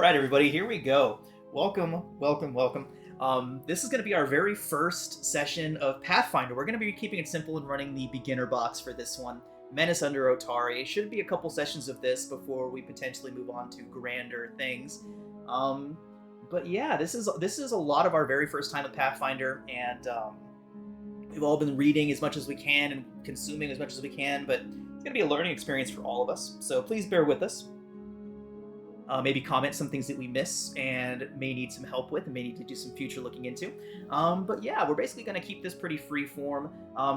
right, everybody, here we go. Welcome, welcome, welcome. This is going to be our very first session of Pathfinder. We're going to be keeping it simple and running the beginner box for this one. Menace under Otari. It should be a couple sessions of this before we potentially move on to grander things. But yeah, this is a lot of our very first time with Pathfinder, and we've all been reading as much as we can and consuming as much as we can. But it's going to be a learning experience for all of us. So please bear with us. Maybe comment some things that we miss and may need some help with and may need to do some future looking into. But yeah, we're basically going to keep this pretty free form.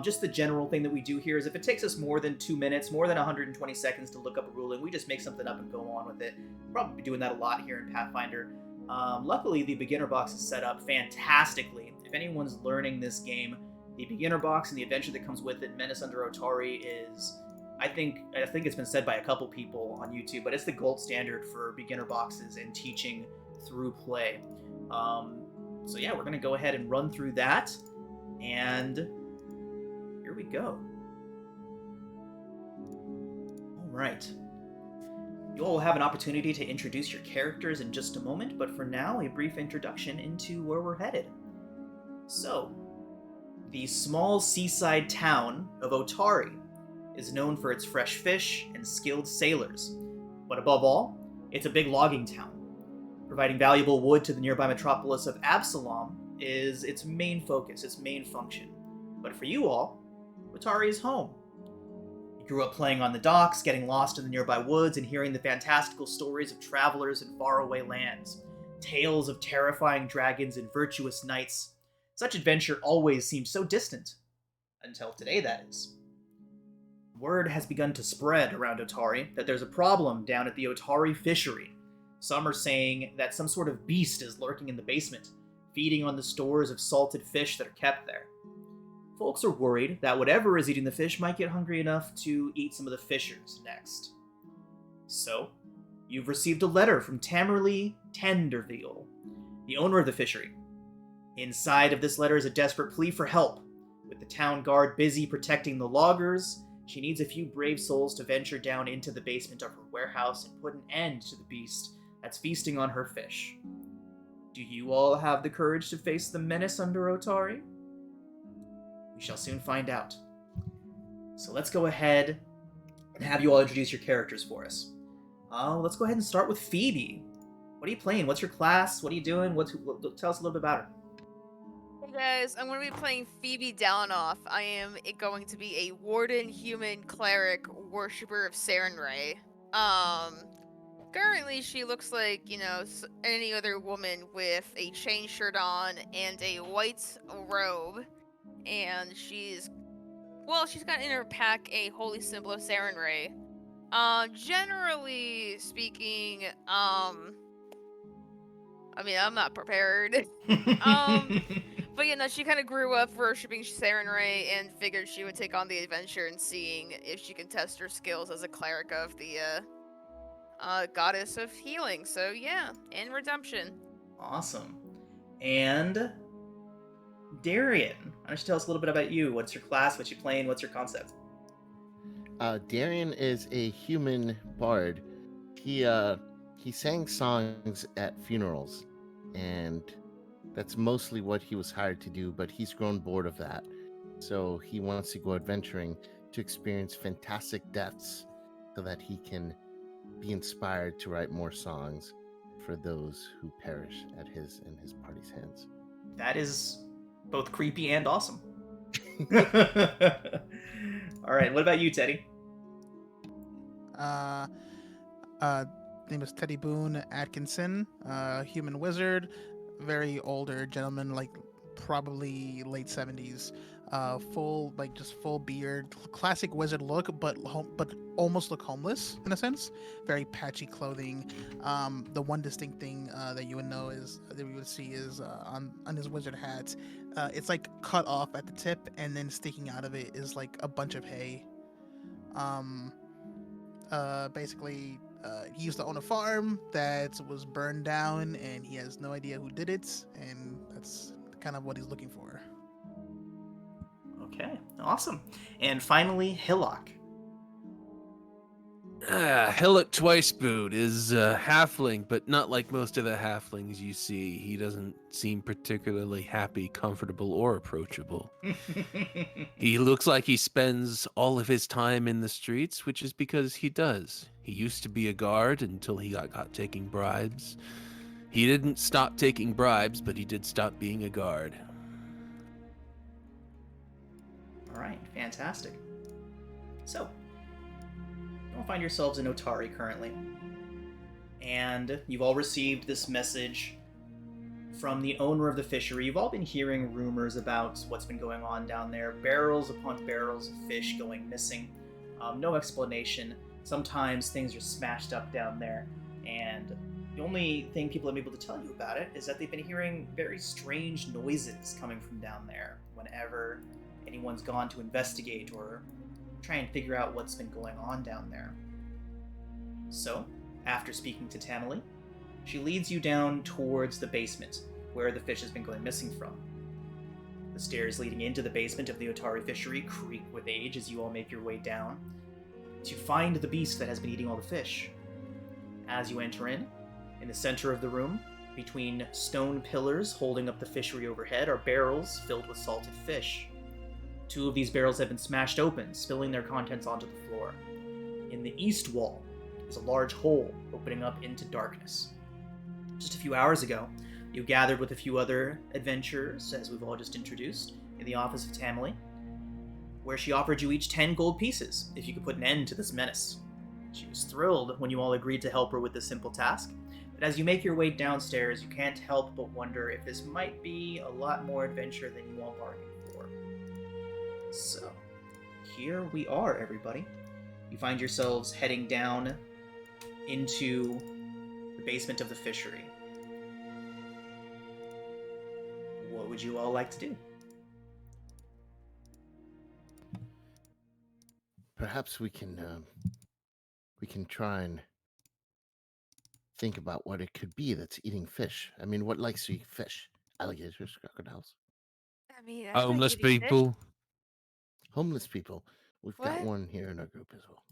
Just the general thing that we do here is if it takes us more than 2 minutes, more than 120 seconds to look up a ruling, we just make something up and go on with it. We'll probably be doing that a lot here in Pathfinder. Luckily, the beginner box is set up fantastically. If anyone's learning this game, the beginner box and the adventure that comes with it, Menace under Otari, is... I think it's been said by a couple people on YouTube, but it's the gold standard for beginner boxes and teaching through play. So yeah, we're going to go ahead and run through that, and here we go. All right. You all will have an opportunity to introduce your characters in just a moment, but for now, a brief introduction into where we're headed. So, the small seaside town of Otari is known for its fresh fish and skilled sailors. But above all, it's a big logging town. Providing valuable wood to the nearby metropolis of Absalom is its main focus, its main function. But for you all, Otari is home. You grew up playing on the docks, getting lost in the nearby woods, and hearing the fantastical stories of travelers in faraway lands. Tales of terrifying dragons and virtuous knights. Such adventure always seemed so distant. Until today, that is. Word has begun to spread around Otari that there's a problem down at the Otari fishery. Some are saying that some sort of beast is lurking in the basement, feeding on the stores of salted fish that are kept there. Folks are worried that whatever is eating the fish might get hungry enough to eat some of the fishers next. So, you've received a letter from Tamerly Tenderveal, the owner of the fishery. Inside of this letter is a desperate plea for help. With the town guard busy protecting the loggers, she needs a few brave souls to venture down into the basement of her warehouse and put an end to the beast that's feasting on her fish. Do you all have the courage to face the menace under Otari? We shall soon find out. So let's go ahead and have you all introduce your characters for us. Let's go ahead and start with Phoebe. What are you playing? What's your class? What are you doing? Tell us a little bit about her. Hey guys, I'm going to be playing Phoebe Downoff. I am going to be a warden, human, cleric, worshipper of Sarenrae. Currently she looks like, any other woman with a chain shirt on and a white robe. And she's got in her pack a holy symbol of Sarenrae. Generally speaking, I'm not prepared. But she kind of grew up worshipping Sarenrae and figured she would take on the adventure and seeing if she can test her skills as a cleric of the goddess of healing. So yeah, and redemption. Awesome. And Darian, why don't you tell us a little bit about you? What's your class? What you playing? What's your concept? Darian is a human bard. He sang songs at funerals, and that's mostly what he was hired to do, but he's grown bored of that. So he wants to go adventuring to experience fantastic deaths so that he can be inspired to write more songs for those who perish at his and his party's hands. That is both creepy and awesome. All right, what about you, Teddy? Name is Teddy Boone Atkinson, human wizard, very older gentleman, like probably late 70s, full beard, classic wizard look, but almost look homeless in a sense. Very patchy clothing. The one distinct thing that you would know is that we would see is on his wizard hat, it's like cut off at the tip, and then sticking out of it is like a bunch of hay. Basically, he used to own a farm that was burned down, and he has no idea who did it, and that's kind of what he's looking for. Okay, awesome. And finally, Hillock. Hillock Twiceboot is a halfling, but not like most of the halflings you see. He doesn't seem particularly happy, comfortable, or approachable. He looks like he spends all of his time in the streets, which is because he does. He used to be a guard until he got caught taking bribes. He didn't stop taking bribes, but he did stop being a guard. All right, fantastic. So, you all find yourselves in Otari currently, and you've all received this message from the owner of the fishery. You've all been hearing rumors about what's been going on down there. Barrels upon barrels of fish going missing. No explanation. Sometimes things are smashed up down there, and the only thing people have been able to tell you about it is that they've been hearing very strange noises coming from down there whenever anyone's gone to investigate or try and figure out what's been going on down there. So, after speaking to Tamali, she leads you down towards the basement, where the fish has been going missing from. The stairs leading into the basement of the Otari fishery creak with age as you all make your way down to find the beast that has been eating all the fish. As you enter in the center of the room, between stone pillars holding up the fishery overhead, are barrels filled with salted fish. 2 of these barrels have been smashed open, spilling their contents onto the floor. In the east wall is a large hole opening up into darkness. Just a few hours ago, you gathered with a few other adventurers, as we've all just introduced, in the office of Tamali, where she offered you each 10 gold pieces if you could put an end to this menace. She was thrilled when you all agreed to help her with this simple task, but as you make your way downstairs, you can't help but wonder if this might be a lot more adventure than you all bargained for. So, here we are, everybody. You find yourselves heading down into the basement of the fishery. What would you all like to do? Perhaps we can try and think about what it could be that's eating fish. I mean, what likes to eat fish? Alligators, crocodiles, I mean, I like Homeless eating fish. people. homeless people. We've got What? one here in our group as well.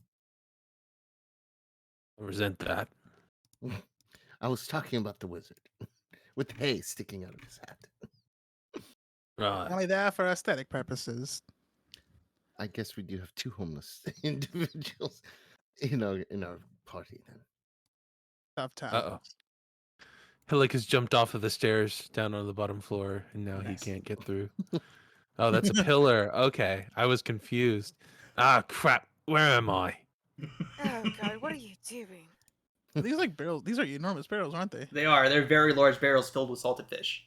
I resent that. I was talking about the wizard with hay sticking out of his hat. Right. Only there for aesthetic purposes. I guess we do have 2 homeless individuals in our party then. Tough time. Uh-oh. Hillock has jumped off of the stairs down on the bottom floor, and now he Nice. can't get through. Oh, that's a pillar. Okay, I was confused. Ah, crap. Where am I? Oh god, what are you doing? These like barrels. These are enormous barrels, aren't they? They are. They're very large barrels filled with salted fish.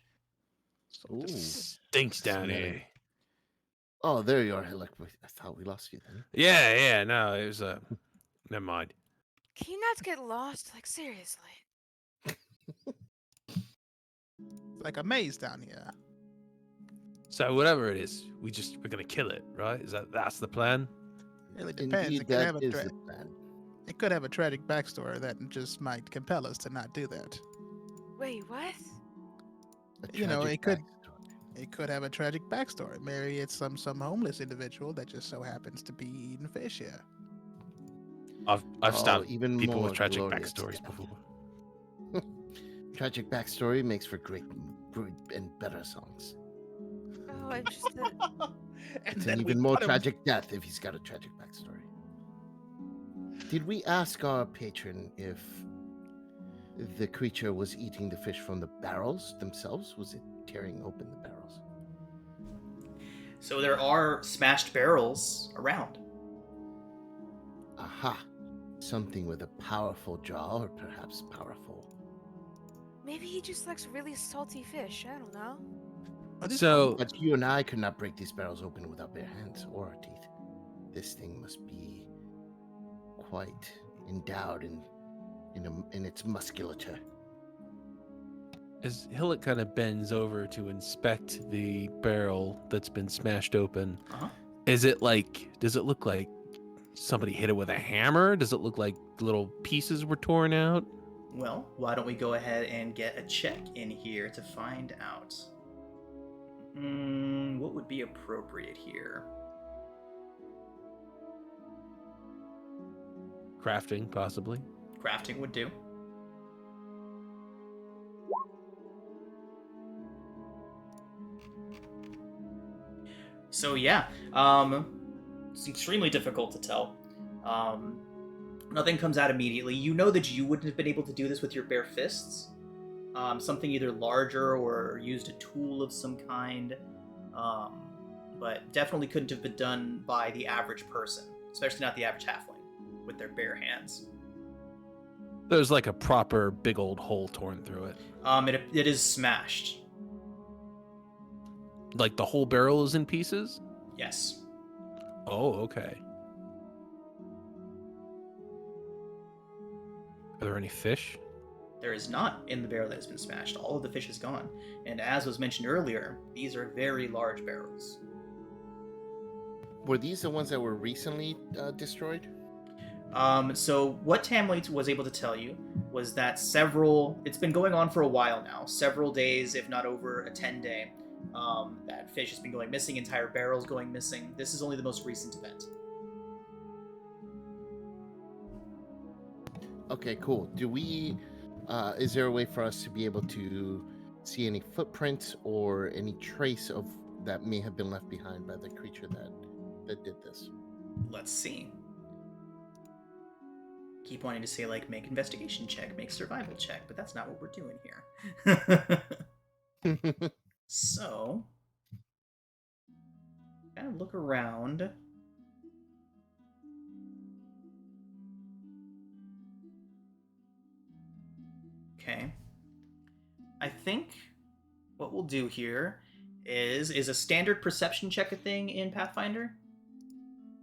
Ooh. Stinks down Smelly. here. Oh, there you are, Hillock. I thought we lost you then. Yeah, no, it was never mind. Can you not get lost? Like, seriously. It's like a maze down here. So whatever it is, we're gonna kill it, right? That's the plan? Really depends. Indeed, It could have that a is the plan. it could have a tragic backstory that just might compel us to not do that. Wait, what? A You know, tragic it could- backstory. It could have a tragic backstory. Maybe it's some homeless individual that just so happens to be eating fish here. I've Oh, stopped even people more with tragic glorious backstories death. before. Tragic backstory makes for great and better songs. Oh, I'm just And It's then an we even more put him- tragic death if he's got a tragic backstory. Did we ask our patron if the creature was eating the fish from the barrels themselves? Was it tearing open the barrels? So there are smashed barrels around. Aha! Something with a powerful jaw, or perhaps powerful. maybe he just likes really salty fish. I don't know. Are these So But you and I could not break these barrels open without bare hands or our teeth. This thing must be quite endowed in its musculature. as Hillock kind of bends over to inspect the barrel that's been smashed open, Uh-huh. does it look like somebody hit it with a hammer? Does it look like little pieces were torn out? Well, why don't we go ahead and get a check in here to find out? What would be appropriate here? Crafting, possibly. Crafting would do. So yeah, it's extremely difficult to tell. Nothing comes out immediately. You know that you wouldn't have been able to do this with your bare fists. Something either larger or used a tool of some kind, but definitely couldn't have been done by the average person, especially not the average halfling, with their bare hands. There's like a proper big old hole torn through it. It is smashed. Like the whole barrel is in pieces? Yes. Oh, okay. Are there any fish? There is not in the barrel that has been smashed. All of the fish is gone. And as was mentioned earlier, these are very large barrels. Were these the ones that were recently destroyed? So what Tamlate was able to tell you was that it's been going on for a while now, several days, if not over a 10-day, that fish has been going missing, entire barrels going missing. This is only the most recent event. Okay, cool. Do we, is there a way for us to be able to see any footprints or any trace of that may have been left behind by the creature that did this? Let's see. Keep wanting to say, like, make investigation check, make survival check, but that's not what we're doing here. So, kind of look around. Okay. I think what we'll do here is a standard perception check a thing in Pathfinder?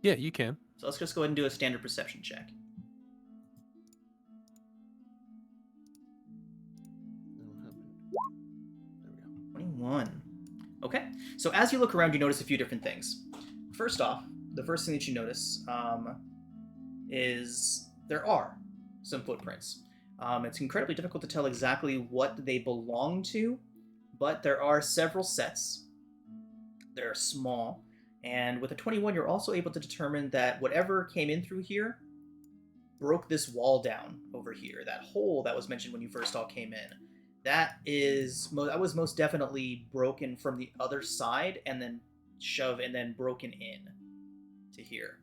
Yeah, you can. So let's just go ahead and do a standard perception check. There we go. 21. Okay. So as you look around, you notice a few different things. First off, the first thing that you notice is there are some footprints. It's incredibly difficult to tell exactly what they belong to, but there are several sets. They're small, and with a 21, you're also able to determine that whatever came in through here broke this wall down over here. That hole that was mentioned when you first all came in, that was most definitely broken from the other side and then broken in to here.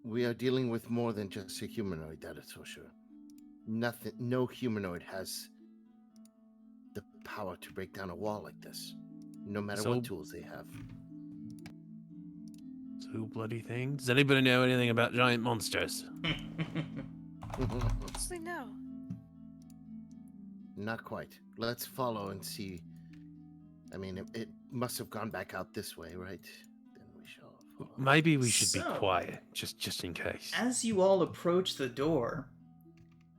We are dealing with more than just a humanoid, that is for sure. No humanoid has the power to break down a wall like this, no matter what tools they have. So bloody thing. Does anybody know anything about giant monsters? Honestly, no. Not quite. Let's follow and see. I mean, it must have gone back out this way, right? Then we shall follow. Maybe we should be So- quiet, just in case. As you all approach the door,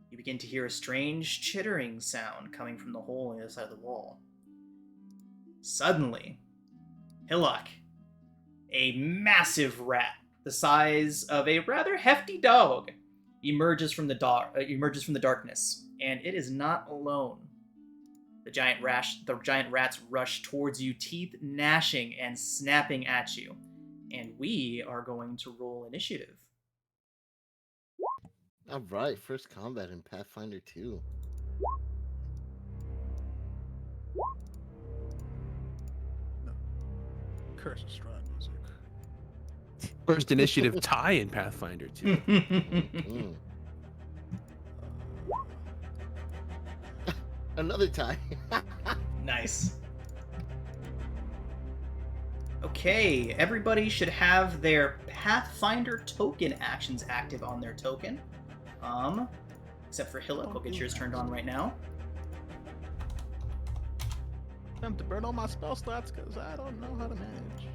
you begin to hear a strange chittering sound coming from the hole on the other side of the wall. Suddenly, Hillock, a massive rat the size of a rather hefty dog, emerges from the darkness, and it is not alone. The giant rats rush towards you, teeth gnashing and snapping at you, and we are going to roll initiative. All right, first combat in Pathfinder 2. Curse of Strahd music. First initiative tie in Pathfinder 2. Mm. Another tie. Nice. Okay, everybody should have their Pathfinder token actions active on their token. Except for Hillock, we'll get yours turned on right now. Time to burn all my spell slots because I don't know how to manage.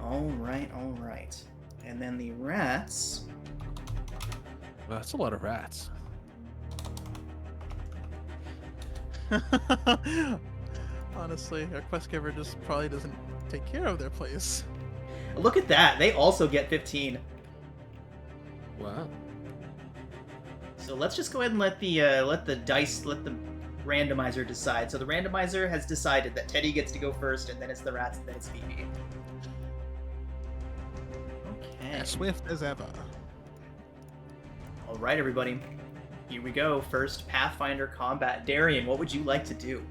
Alright. And then the rats. Well, that's a lot of rats. Honestly, our quest giver just probably doesn't take care of their place. Look at that, they also get 15. Wow. So let's just go ahead and let the randomizer decide. So the randomizer has decided that Teddy gets to go first, and then it's the rats, and then it's Phoebe. Okay. As swift as ever. All right, everybody. Here we go. First Pathfinder combat. Darian, what would you like to do?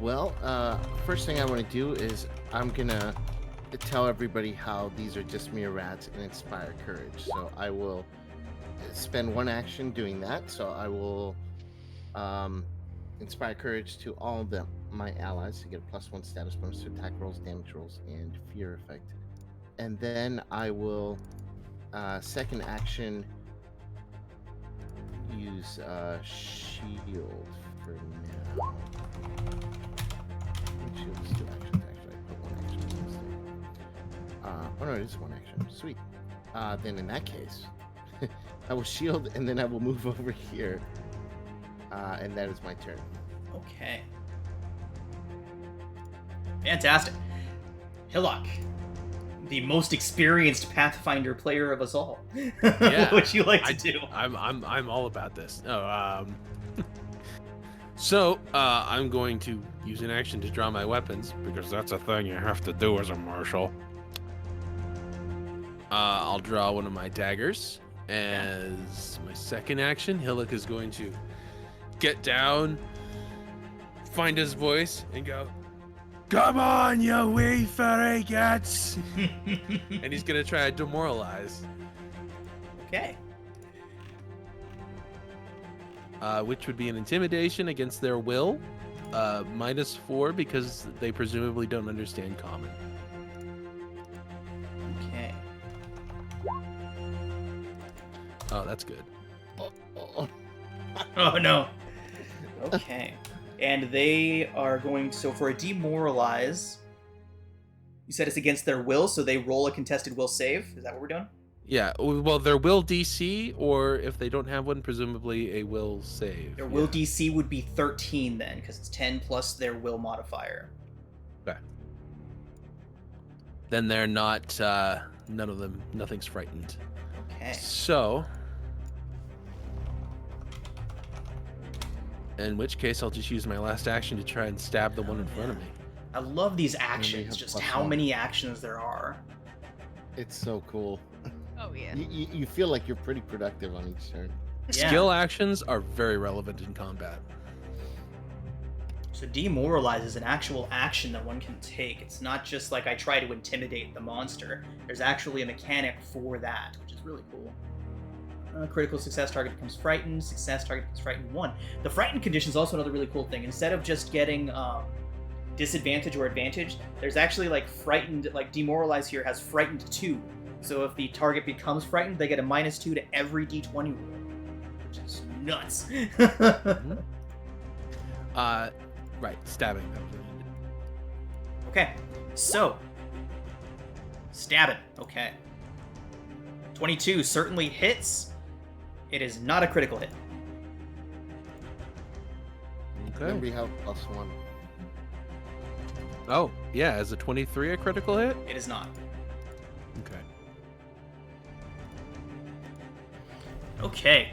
Well, first thing I want to do is I'm gonna tell everybody how these are just mere rats and inspire courage. So I will spend one action doing that. So I will inspire courage to all of them, my allies, to get a +1 status bonus to attack rolls, damage rolls, and fear effect. And then I will second action use shield for now. Shield is 2 actions, actually. I put 1 action in this thing. Oh no, it is 1 action. Sweet. Then in that case, I will shield and then I will move over here. And that is my turn. Okay. Fantastic. Hillock, the most experienced Pathfinder player of us all. Yeah, what would you like to do? I'm all about this. So I'm going to use an action to draw my weapons because that's a thing you have to do as a marshal. I'll draw one of my daggers as my second action. Hillock is going to get down, find his voice, and go, "Come on, you wee furry cats!" And he's gonna try to demoralize. Okay. Which would be an intimidation against their will, -4 because they presumably don't understand common. Okay. Oh, that's good. Oh no. Okay. And they are going, so for a demoralize, you said it's against their will, so they roll a contested will save? Is that what we're doing? Yeah, well, their will DC, or if they don't have one, presumably a will save. Their will DC would be 13 then, because it's 10 plus their will modifier. Okay. Then they're not, none of them, nothing's frightened. Okay. So, in which case I'll just use my last action to try and stab the one in front of me. I love these they actions, have just +1. how many actions there are. It's so cool. Oh yeah. You feel like you're pretty productive on each turn. Yeah. Skill actions are very relevant in combat. So demoralize is an actual action that one can take. It's not just like I try to intimidate the monster. There's actually a mechanic for that, which is really cool. Critical success, target becomes frightened. Success, target becomes frightened 1. The frightened condition is also another really cool thing. Instead of just getting disadvantage or advantage, there's actually like frightened, like demoralize here has frightened 2. So if the target becomes frightened, they get a -2 to every d20 roll, which is nuts. Right, stabbing. Okay, so stab it. Okay, 22 certainly hits. It is not a critical hit. Okay. Then we have +1. Oh, yeah, is a 23 a critical hit? It is not. Okay. Okay.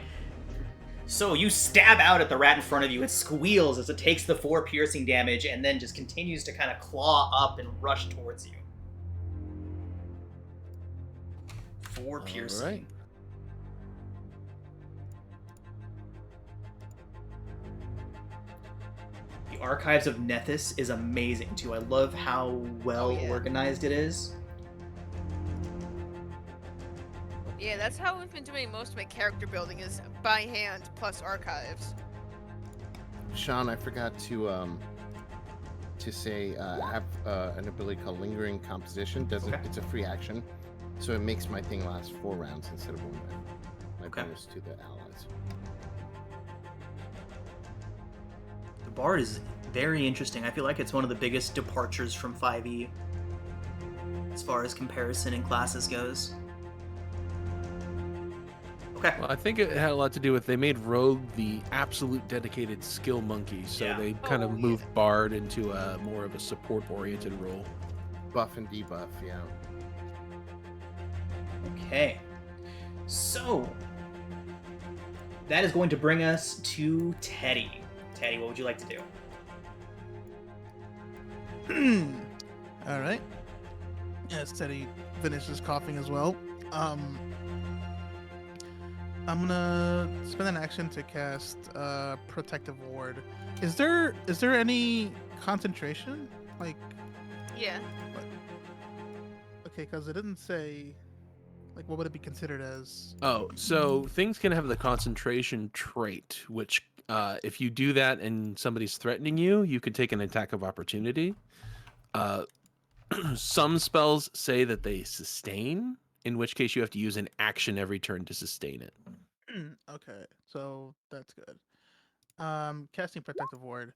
So you stab out at the rat in front of you. It squeals as it takes the 4 piercing damage and then just continues to kind of claw up and rush towards you. 4 piercing. All right. The Archives of Nethys is amazing too. I love how well organized it is. Yeah, that's how I've been doing most of my character building is by hand plus archives. Sean, I forgot to say I have an ability called Lingering Composition. Okay. It's a free action, so it makes my thing last 4 rounds instead of 1 round. My Okay. bonus to the allies. The Bard is very interesting. I feel like it's one of the biggest departures from 5e as far as comparison in classes goes. Okay. Well, I think it had a lot to do with they made Rogue the absolute dedicated skill monkey, so Yeah. they kind of Oh, yeah. moved Bard into a more of a support-oriented role. Buff and debuff, yeah. Okay. So that is going to bring us to Teddy. Teddy, what would you like to do? All right. As Teddy finishes coughing as well. I'm gonna spend an action to cast Protective Ward. Is there any concentration? Like, Yeah. okay, because it didn't say. Like, what would it be considered as? Oh, so things can have the concentration trait, which if you do that and somebody's threatening you, you could take an attack of opportunity. Some spells say that they sustain, in which case you have to use an action every turn to sustain it. Okay, so that's good. Casting Protective Ward.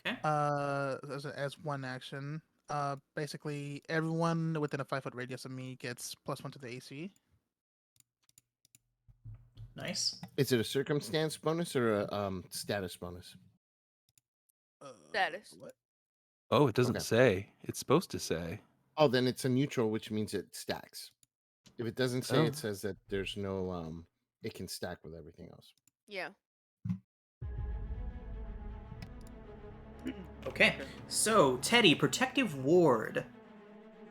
Okay. As one action. Basically, everyone within a 5-foot radius of me gets +1 to the AC. Nice. Is it a circumstance bonus or a status bonus? Status. What? Oh, it doesn't Okay. say. It's supposed to say. Oh, then it's a neutral, which means it stacks. If it doesn't say, Oh. it says that there's no it can stack with everything else. Yeah. Okay. So, Teddy, Protective Ward.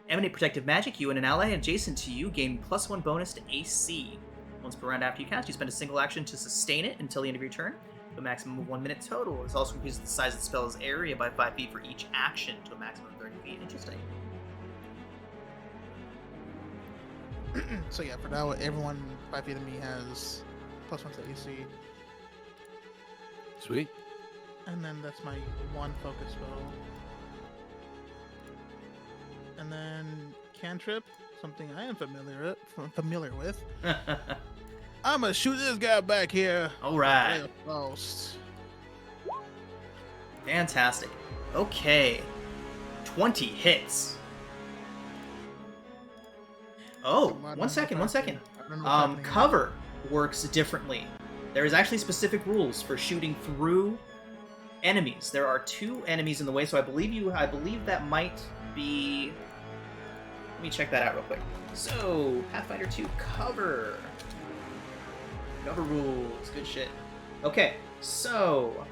Emanate protective magic. You and an ally adjacent to you gain +1 bonus to AC. Once per round after you cast, you spend a single action to sustain it until the end of your turn. To a maximum of 1 minute total. This also increases the size of the spell's area by 5 feet for each action to a maximum of 30 feet. Interesting. So yeah, for now, everyone 5 feet of me has +1 to AC, Sweet. and then that's my one focus spell. And then cantrip, something I am familiar with. I'm gonna shoot this guy back here. All right. Real close. Fantastic. Okay. 20 hits. Oh, Come on, one second. I don't know what's happening here. Cover works differently. There is actually specific rules for shooting through enemies. There are 2 enemies in the way, so I believe that might be... Let me check that out real quick. So, Pathfinder 2, cover. Cover rules. Good shit. Okay, so...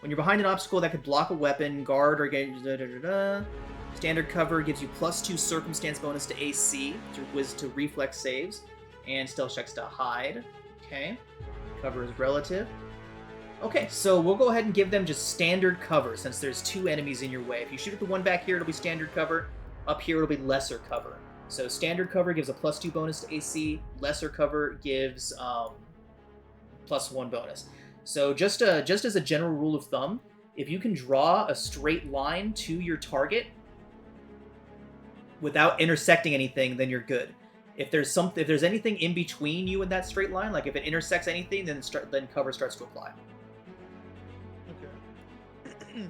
When you're behind an obstacle that could block a weapon, guard, or get... Standard cover gives you +2 circumstance bonus to AC, to reflex saves, and stealth checks to hide. Okay. Cover is relative. Okay, so we'll go ahead and give them just standard cover, since there's 2 enemies in your way. If you shoot at the one back here, it'll be standard cover. Up here, it'll be lesser cover. So standard cover gives a +2 bonus to AC. Lesser cover gives +1 bonus. So just as a general rule of thumb, if you can draw a straight line to your target without intersecting anything, then you're good. If there's anything in between you and that straight line, like if it intersects anything, then cover starts to apply. Okay.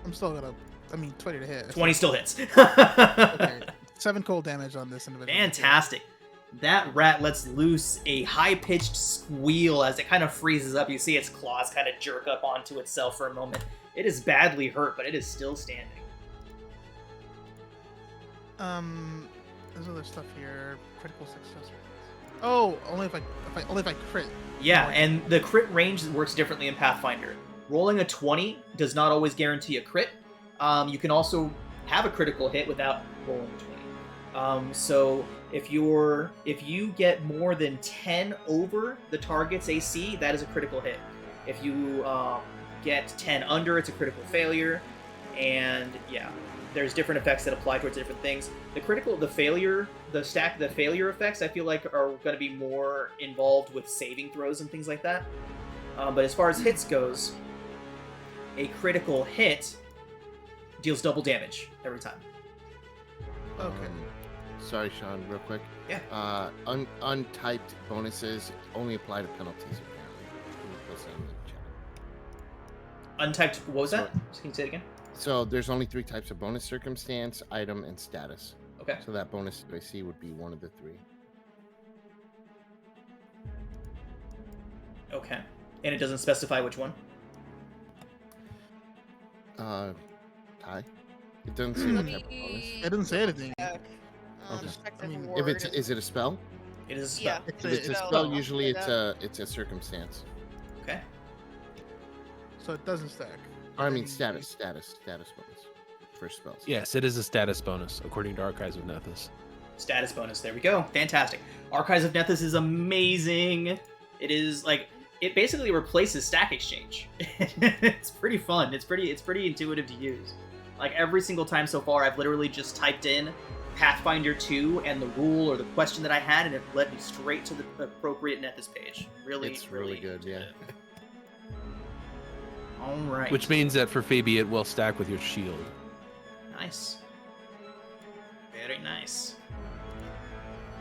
I'm still gonna. 20 to hit. 20 still hits. Okay. 7 cold damage on this individual. Fantastic. That rat lets loose a high-pitched squeal as it kind of freezes up. You see its claws kind of jerk up onto itself for a moment. It is badly hurt, but it is still standing. There's other stuff here. Critical success. Oh, only if I crit. Yeah, and the crit range works differently in Pathfinder. Rolling a 20 does not always guarantee a crit. You can also have a critical hit without rolling a 20. So if you get more than 10 over the target's AC, that is a critical hit. If you get 10 under, it's a critical failure. And yeah, there's different effects that apply towards different things. The failure effects, I feel like are going to be more involved with saving throws and things like that. But as far as hits goes, a critical hit deals double damage every time. Okay. Sorry, Sean, real quick. Yeah. Untyped bonuses only apply to penalties, apparently. We'll post that in the chat. Untyped, what was that? Can you say it again? So there's only 3 types of bonus: circumstance, item, and status. Okay. So that bonus I see would be one of the 3. Okay. And it doesn't specify which one? Ty? It doesn't say what type of bonus. It didn't say anything. Okay. Protective I mean, If ward. is it a spell? It is a Yeah. spell. It's If it's a spell. spell, usually Yeah. it's a circumstance. Okay. So it doesn't stack. Or I mean Any- status bonus. for spells. Yes, it is a status bonus according to Archives of Nethys. Status bonus. There we go. Fantastic. Archives of Nethys is amazing. It is like it basically replaces Stack Exchange. It's pretty fun. It's pretty intuitive to use. Like every single time so far, I've literally just typed in Pathfinder 2 and the rule or the question that I had, and it led me straight to the appropriate Nethys page. It's really good, yeah. All right. Which means that for Phoebe, it will stack with your shield. Nice. Very nice.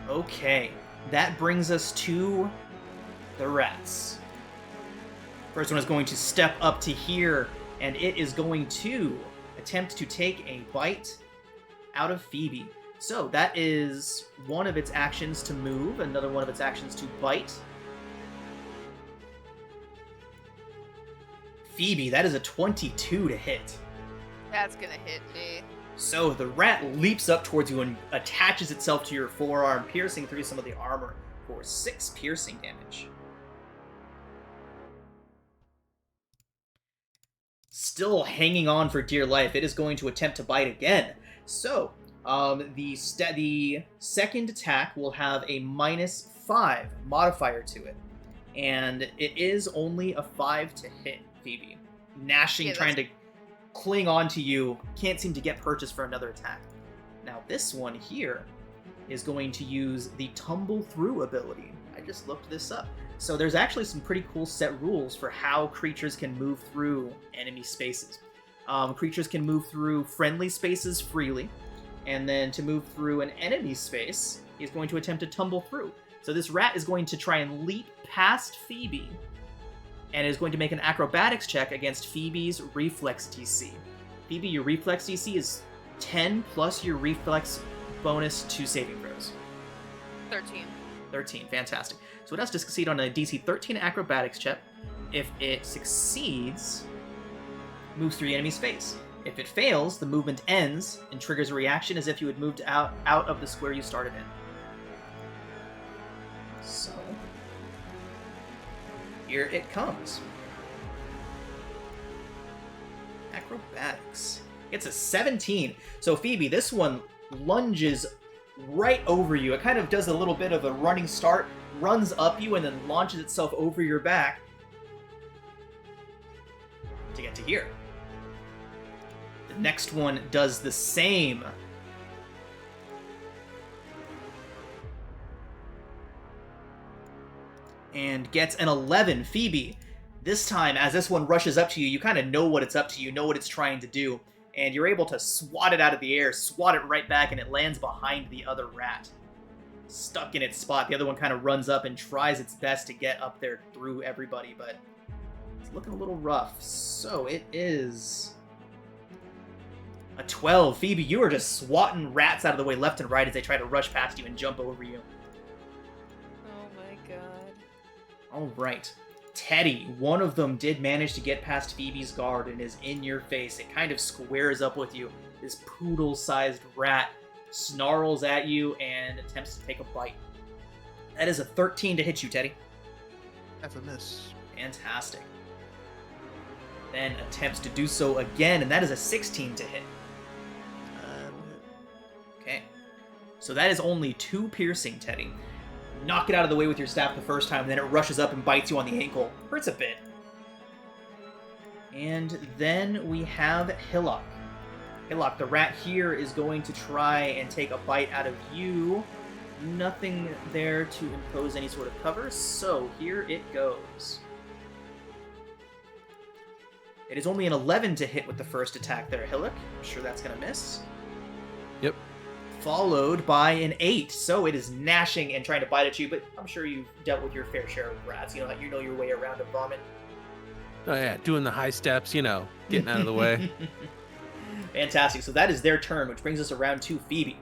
Okay, that brings us to the rats. First one is going to step up to here, and it is going to attempt to take a bite out of Phoebe. So that is one of its actions to move, another one of its actions to bite. Phoebe, that is a 22 to hit. That's gonna hit me. So the rat leaps up towards you and attaches itself to your forearm, piercing through some of the armor for 6 piercing damage. Still hanging on for dear life, it is going to attempt to bite again. So, the second attack will have a -5 modifier to it. And it is only a 5 to hit, Phoebe. Gnashing, trying to cling on to you, can't seem to get purchase for another attack. Now this one here is going to use the Tumble Through ability. I just looked this up. So there's actually some pretty cool set rules for how creatures can move through enemy spaces. Creatures can move through friendly spaces freely, and then to move through an enemy space, he's going to attempt to tumble through. So this rat is going to try and leap past Phoebe, and is going to make an acrobatics check against Phoebe's reflex DC. Phoebe, your reflex DC is 10 plus your reflex bonus to saving throws. 13. 13, fantastic. So it has to succeed on a DC 13 acrobatics check. If it succeeds, moves through the enemy's face. If it fails, the movement ends and triggers a reaction as if you had moved out of the square you started in. So, here it comes. Acrobatics. It's a 17. So Phoebe, this one lunges right over you. It kind of does a little bit of a running start, runs up you, and then launches itself over your back to get to here. The next one does the same. And gets an 11. Phoebe, this time, as this one rushes up to you, you kind of know what it's up to, you know what it's trying to do, and you're able to swat it out of the air, swat it right back, and it lands behind the other rat. Stuck in its spot. The other one kind of runs up and tries its best to get up there through everybody, but it's looking a little rough. So it is a 12. Phoebe, you are just swatting rats out of the way left and right as they try to rush past you and jump over you. Oh my god. All right. Teddy, one of them did manage to get past Phoebe's guard and is in your face. It kind of squares up with you. This poodle-sized rat snarls at you and attempts to take a bite. That is a 13 to hit you, Teddy. That's a miss. Fantastic. Then attempts to do so again, and that is a 16 to hit. Okay. So that is only 2 piercing, Teddy. Knock it out of the way with your staff the first time, and then it rushes up and bites you on the ankle. Hurts a bit. And then we have Hillock. Hillock, the rat here, is going to try and take a bite out of you. Nothing there to impose any sort of cover, so here it goes. It is only an 11 to hit with the first attack there, Hillock. I'm sure that's going to miss. Yep. Followed by an 8, so it is gnashing and trying to bite at you, but I'm sure you've dealt with your fair share of rats. You know your way around a vomit. Oh yeah, doing the high steps, getting out of the way. Fantastic. So that is their turn, which brings us around to Phoebe.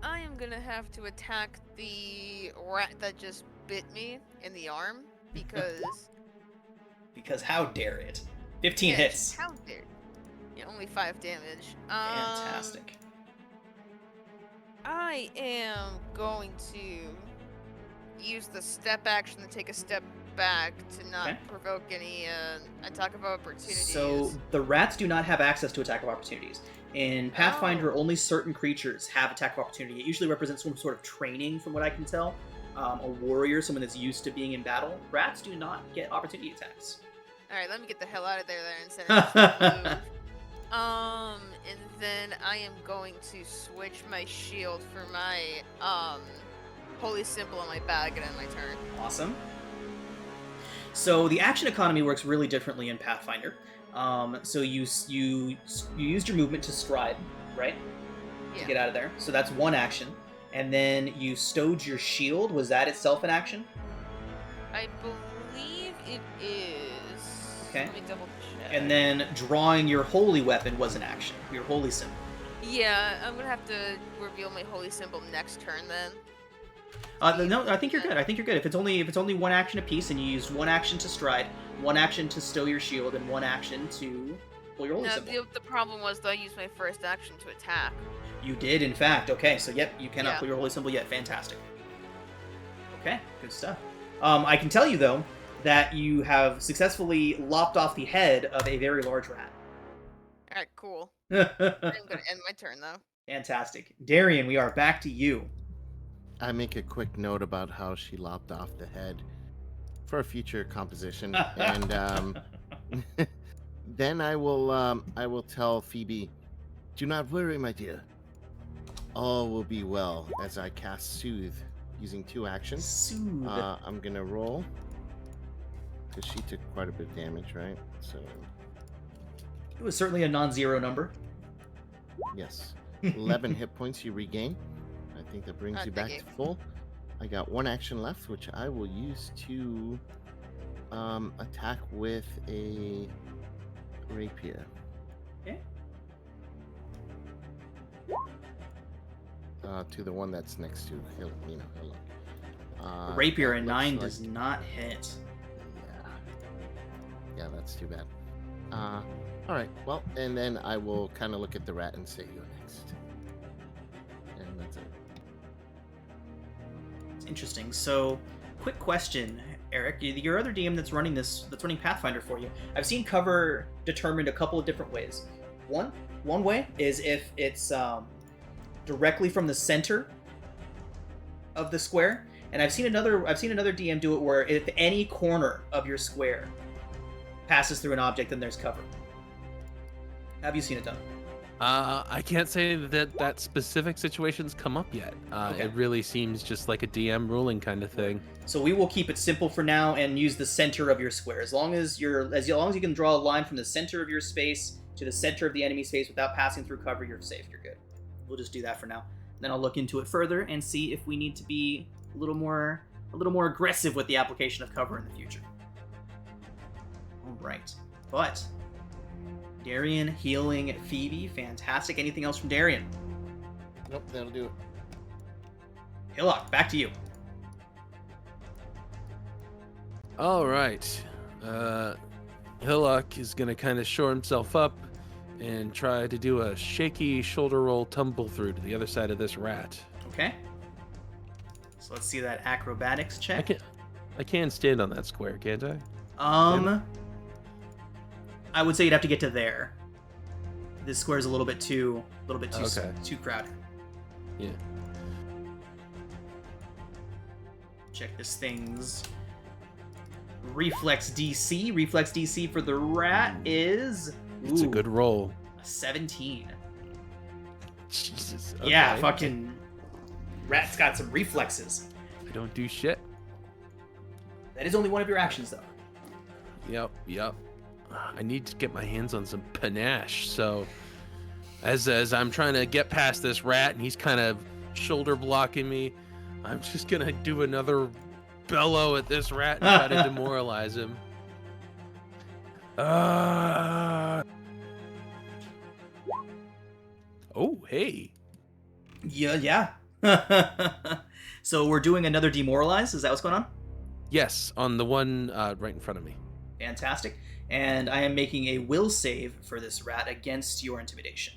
I am gonna have to attack the rat that just bit me in the arm because. Because how dare it? 15 yes, hits. How dare? Yeah, only 5 damage. Fantastic. I am going to use the step action to take a step back to not Okay. provoke any attack of opportunities. So the rats do not have access to attack of opportunities. In Pathfinder, Oh. only certain creatures have attack of opportunity. It usually represents some sort of training, from what I can tell. A warrior, someone that's used to being in battle. Rats do not get opportunity attacks. Alright, let me get the hell out of there then instead of just move. And then I am going to switch my shield for my holy symbol on my bag and end my turn. Awesome. So the action economy works really differently in Pathfinder. So you used your movement to stride, right? Yeah. To get out of there. So that's one action. And then you stowed your shield. Was that itself an action? I believe it is. Okay. Let me double check. And then drawing your holy weapon was an action. Your holy symbol. Yeah, I'm gonna have to reveal my holy symbol next turn then. No, I think you're good. I think you're good. If it's only one action apiece, and you used one action to stride, one action to stow your shield, and one action to pull your holy No, symbol. the problem was that I used my first action to attack. You did, in fact. Okay, so yep, you cannot Yeah. pull your holy symbol yet. Fantastic. Okay, good stuff. I can tell you though that you have successfully lopped off the head of a very large rat. Alright, cool. I'm gonna end my turn though. Fantastic, Darian. We are back to you. I make a quick note about how she lopped off the head for a future composition, and then I will tell Phoebe, "Do not worry, my dear. All will be well." As I cast Soothe using 2 actions. Soothe. I'm gonna roll because she took quite a bit of damage, right? So It was certainly a non-zero number. yes, 11 hit points you regain. I think that brings you back thank to you. full. I got 1 action left, which I will use to attack with a rapier. Okay. To the one that's next to Hillock. Rapier that and looks 9 like- does not hit. Yeah, that's too bad. All right. Well, and then I will kind of look at the rat and say, "You're next." And that's it. It's interesting. So, quick question, Eric. Your other DM that's running Pathfinder for you. I've seen cover determined a couple of different ways. One way is if it's directly from the center of the square, and I've seen another DM do it where if any corner of your square passes through an object, then there's cover. Have you seen it done? I can't say that specific situation's come up yet. Okay. It really seems just like a DM ruling kind of thing. So we will keep it simple for now and use the center of your square. As long as you can draw a line from the center of your space to the center of the enemy space without passing through cover, you're safe. You're good. We'll just do that for now. Then I'll look into it further and see if we need to be a little more aggressive with the application of cover in the future. All right, but Darian healing Phoebe, fantastic. Anything else from Darian? Nope, that'll do it. Hillock, back to you. All right. Hillock is going to kind of shore himself up and try to do a shaky shoulder roll tumble through to the other side of this rat. Okay. So let's see that acrobatics check. I can stand on that square, can't I? I would say you'd have to get to there. This square's a little bit too Okay. too crowded. Yeah. Check this thing's reflex DC. Reflex DC for the rat is It's a good roll. a 17. Jesus. Yeah, okay. fucking rat's got some reflexes. I don't do shit. That is only one of your actions, though. Yep. I need to get my hands on some panache. So, as I'm trying to get past this rat and he's kind of shoulder blocking me, I'm just gonna do another bellow at this rat and try to demoralize him. Oh, hey. Yeah. So we're doing another demoralize. Is that what's going on? Yes, on the one right in front of me. Fantastic. And I am making a will save for this rat against your intimidation.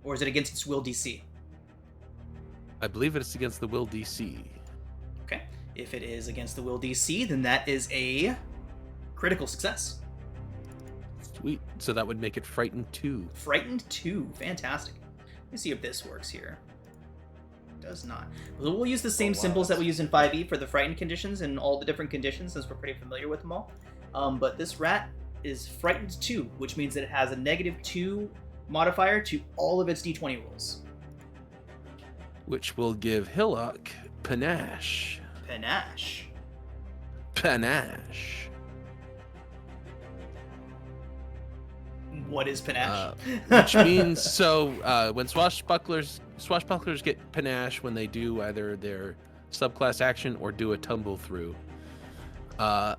Or is it against its will DC? I believe it's against the will DC. Okay. If it is against the will DC, then that is a critical success. Sweet. So that would make it frightened 2. Frightened 2. Fantastic. Let me see if this works here. Does not. We'll use the same symbols that we use in 5e for the frightened conditions and all the different conditions, since we're pretty familiar with them all. But this rat is frightened 2, which means that it has a -2 modifier to all of its d20 rolls. Which will give Hillock panache. Panache. Panache. What is panache? Which means when swashbucklers get panache when they do either their subclass action or do a tumble through. Let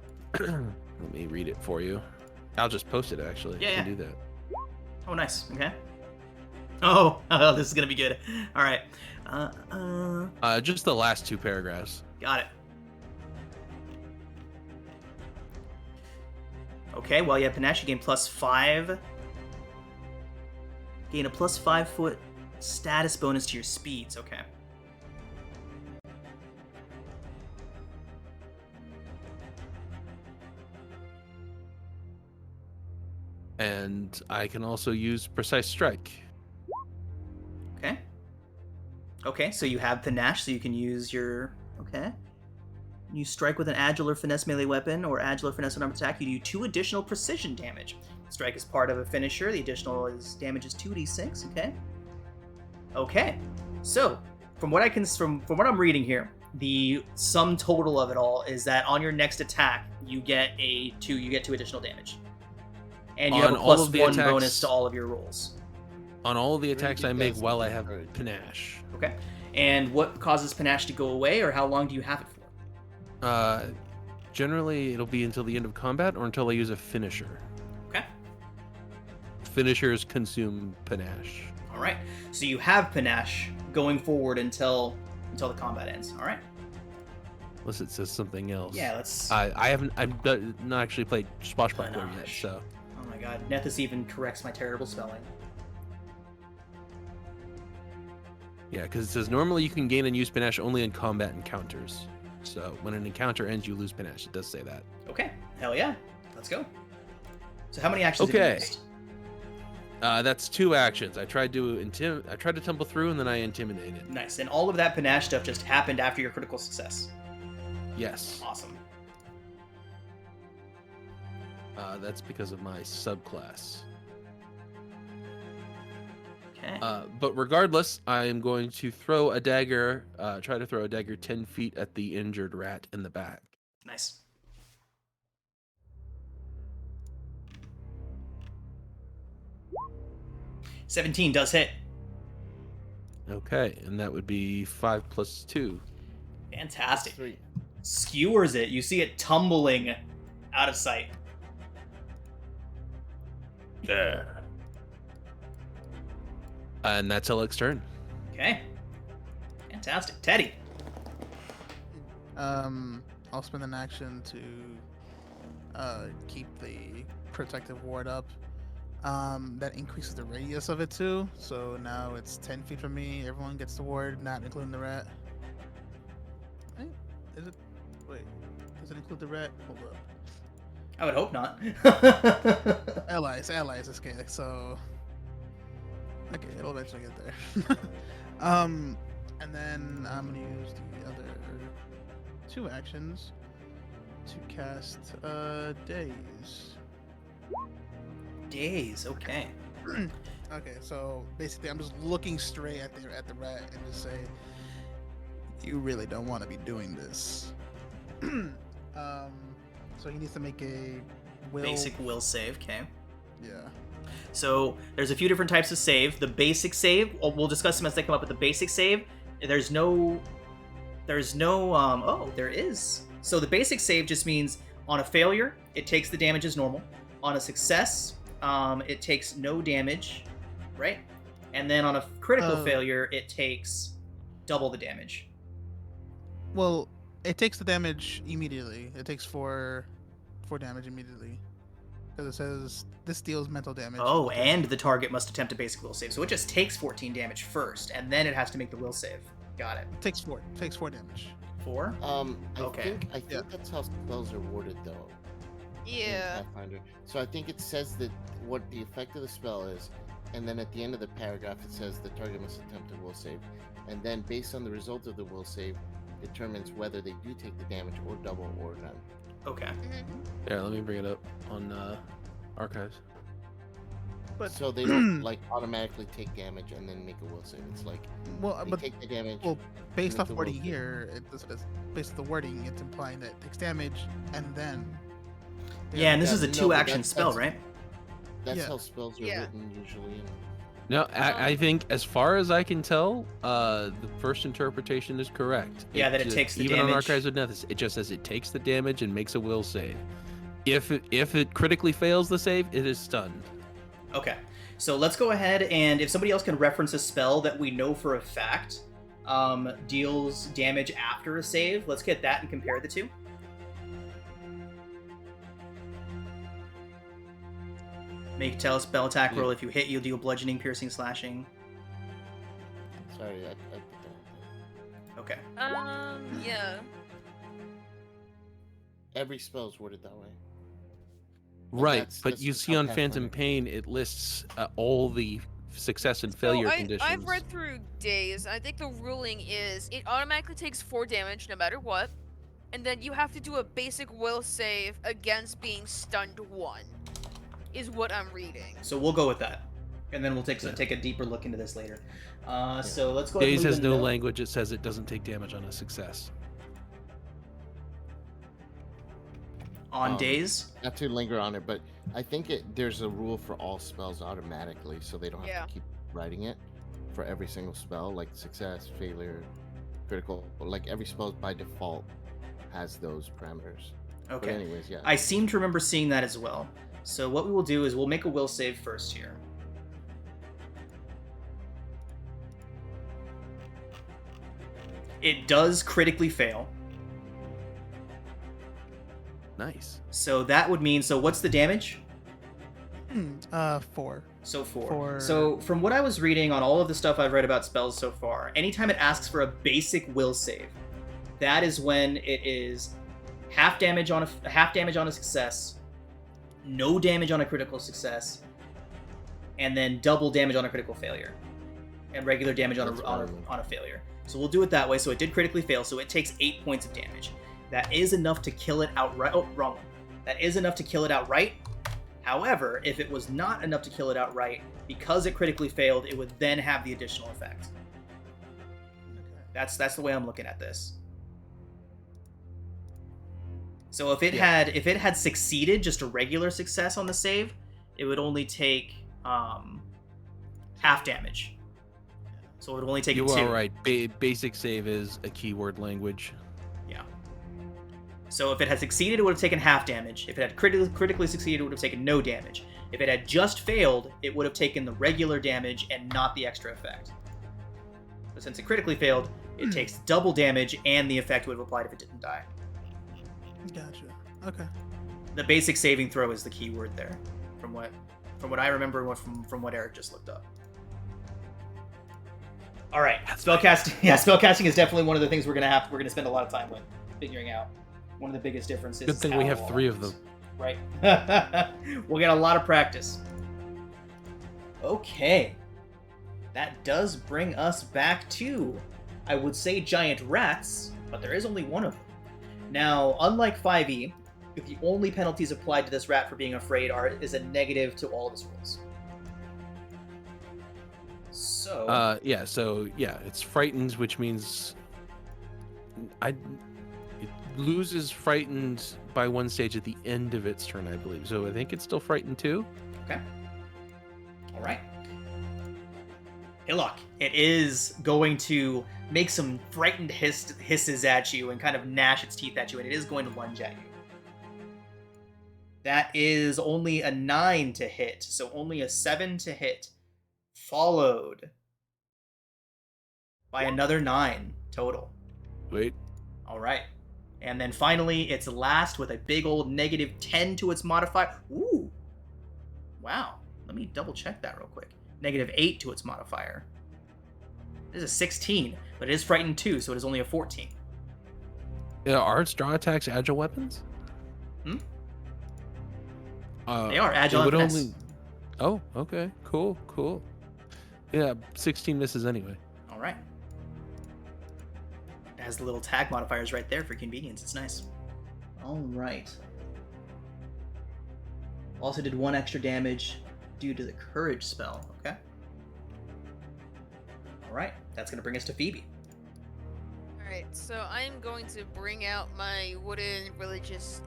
me read it for you. I'll just post it actually. Yeah, I can do that. Oh, nice. Okay. Oh, this is gonna be good. All right. Just the last 2 paragraphs. Got it. Okay, well, yeah, panache, you gain +5. Gain a +5 foot status bonus to your speeds. Okay. And I can also use precise strike. Okay. Okay, so you have panache, so you can use your... Okay. You strike with an agile or finesse melee weapon, or agile or finesse unarmed attack, you do 2 additional precision damage. Strike is part of a finisher, the additional damage is 2d6, okay? Okay, so, from what I'm reading here, the sum total of it all is that on your next attack, you get 2 additional damage. And you have a +1 bonus to all of your rolls. On all of the attacks I make while I have panache. Okay. And what causes panache to go away, or how long do you have it for? Generally, it'll be until the end of combat or until I use a finisher. Okay. Finishers consume panache. All right. So you have panache going forward until the combat ends. All right. Unless it says something else. Yeah, let's... I've not actually played Swashbuckler yet, so... Oh my god, Nethys even corrects my terrible spelling. Yeah, because it says normally you can gain and use panache only in combat encounters. So when an encounter ends, you lose panache. It does say that. Okay, hell yeah. Let's go. So how many actions have you used? That's 2 actions. I tried to tumble through, and then I intimidated. Nice, and all of that panache stuff just happened after your critical success. Yes. Awesome. That's because of my subclass. Okay. But regardless, I am going to throw a dagger, try to throw a dagger 10 feet at the injured rat in the back. Nice. $17 does hit. Okay, and that would be 5 + 2. Fantastic. 3. Skewers it. You see it tumbling out of sight. There. And that's Alec's turn. Okay. Fantastic. Teddy. I'll spend an action to keep the protective ward up. That increases the radius of it too. So now it's 10 feet from me. Everyone gets the ward, not including the rat. Right? Is it? Wait. Does it include the rat? Hold up. I would hope not. Allies. Okay, so. Okay, it'll eventually get there. And then I'm gonna use the other 2 actions to cast Daze. Daze, okay. Okay, so basically I'm just looking straight at the rat and just say, you really don't want to be doing this. So he needs to make a Basic will save, okay. Yeah. So there's a few different types of save. The basic save, we'll discuss them as they come up, but the basic save, there is. So the basic save just means on a failure, it takes the damage as normal. On a success, it takes no damage, right? And then on a critical failure, it takes double the damage. Well, it takes the damage immediately. It takes 4 damage immediately. Because it says this deals mental damage. Oh, and the target must attempt a basic will save. So it just takes 14 damage first, and then it has to make the will save. Got it. It takes 4 damage. 4? I Okay. think Yeah. that's how spells are worded though. In Yeah. Pathfinder. So I think it says that what the effect of the spell is, and then at the end of the paragraph it says the target must attempt a will save, and then based on the result of the will save, determines whether they do take the damage or double or none. Okay. Yeah, let me bring it up on archives. But So they don't like automatically take damage and then make a will save. It's like well, they but take the damage. well, based make off the wording will save. here, based on the wording, it's implying that it takes damage and then. Yeah, and this Yeah, is a no, 2-action but spell, that's- right? That's Yeah. how spells are Yeah. written usually. And No, I think as far as I can tell, the first interpretation is correct. Yeah, that it takes the even on damage. archives with Menace, it just says it takes the damage and makes a will save. If it critically fails the save, it is stunned. Okay. So let's go ahead and if somebody else can reference a spell that we know for a fact deals damage after a save, let's get that and compare the two. Make tell spell attack roll. If you hit, you'll deal bludgeoning, piercing, slashing. sorry, I put that. Okay. Yeah. Every spell is worded that way. Right, that's- but that's you just see how on Phantom Pathfinder- Pain, it lists all the success and failure conditions. I've read through Days. I think the ruling is it automatically takes 4 damage no matter what, and then you have to do a basic will save against being stunned 1. Is what I'm reading. So we'll go with that, and then we'll take a deeper look into this later. So let's go. ahead and Days move has into no note. language. It says it doesn't take damage on a success. On days. Not to linger on it, but I think there's a rule for all spells automatically, so they don't have Yeah. to keep writing it for every single spell, like success, failure, critical. Like every spell by default has those parameters. But Okay. anyways, yeah. I seem to remember seeing that as well. So what we will do is we'll make a will save first here. It does critically fail. Nice. So that would mean, so what's the damage? 4. So 4. For- So from what I was reading on all of the stuff I've read about spells so far, anytime it asks for a basic will save, that is when it is half damage on a success, no damage on a critical success, and then double damage on a critical failure, and regular damage on That's a failure. So we'll do it that way. So it did critically fail, so it takes 8 points of damage. That is enough to kill it outright. Oh, wrong one. That is enough to kill it outright. However, if it was not enough to kill it outright, because it critically failed, it would then have the additional effect. That's the way I'm looking at this. So if it had succeeded, just a regular success on the save, it would only take half damage. So it would only take You 2. are right. Basic save is a keyword language. Yeah. So if it had succeeded, it would have taken half damage. If it had critically succeeded, it would have taken no damage. If it had just failed, it would have taken the regular damage and not the extra effect. But since it critically failed, it takes double damage and the effect would have applied if it didn't die. Gotcha. Okay. The basic saving throw is the key word there, from what I remember, from what Eric just looked up. All right, spellcasting. Yeah, spellcasting is definitely one of the things we're gonna spend a lot of time with figuring out. One of the biggest differences. Good is thing we how it have all 3 of happens. them. Right. We'll get a lot of practice. Okay. That does bring us back to, I would say, giant rats, but there is only one of them. Now, unlike 5e, the only penalties applied to this rat for being afraid is a negative to all of his rolls. So... it's frightened, which means it loses frightened by 1 stage at the end of its turn, I believe. So I think it's still frightened too. Okay. All right. Hillock, it is going to make some frightened hisses at you and kind of gnash its teeth at you, and it is going to lunge at you. That is only a 9 to hit, so only a 7 to hit, followed by another 9 total. Wait. All right. And then finally, it's last with a big old negative 10 to its modifier. Ooh. Wow. Let me double check that real quick. Negative 8 to its modifier. It is a 16, but it is frightened too, so it is only a 14. Are straw attacks agile weapons? Hmm? Uh, They are agile it and would finesse. only. Oh, okay, cool. Yeah, 16 misses anyway. All right. It has the little tag modifiers right there for convenience. It's nice. All right. Also did 1 extra damage due to the courage spell. Okay. All right. That's gonna bring us to Phoebe. Alright, so I'm going to bring out my wooden religious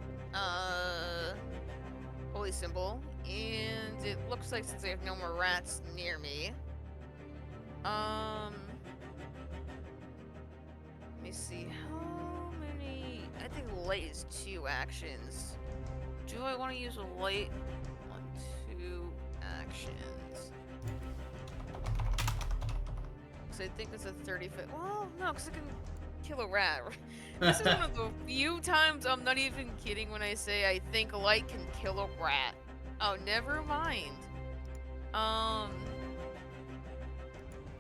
holy symbol, and it looks like since I have no more rats near me, let me see, how many, I think light is 2 actions. Do I want to use a light on 2 actions? Because I think it's a 30-foot, well, no, because I can kill a rat. This is one of the few times I'm not even kidding when I say I think light can kill a rat. Oh, never mind. I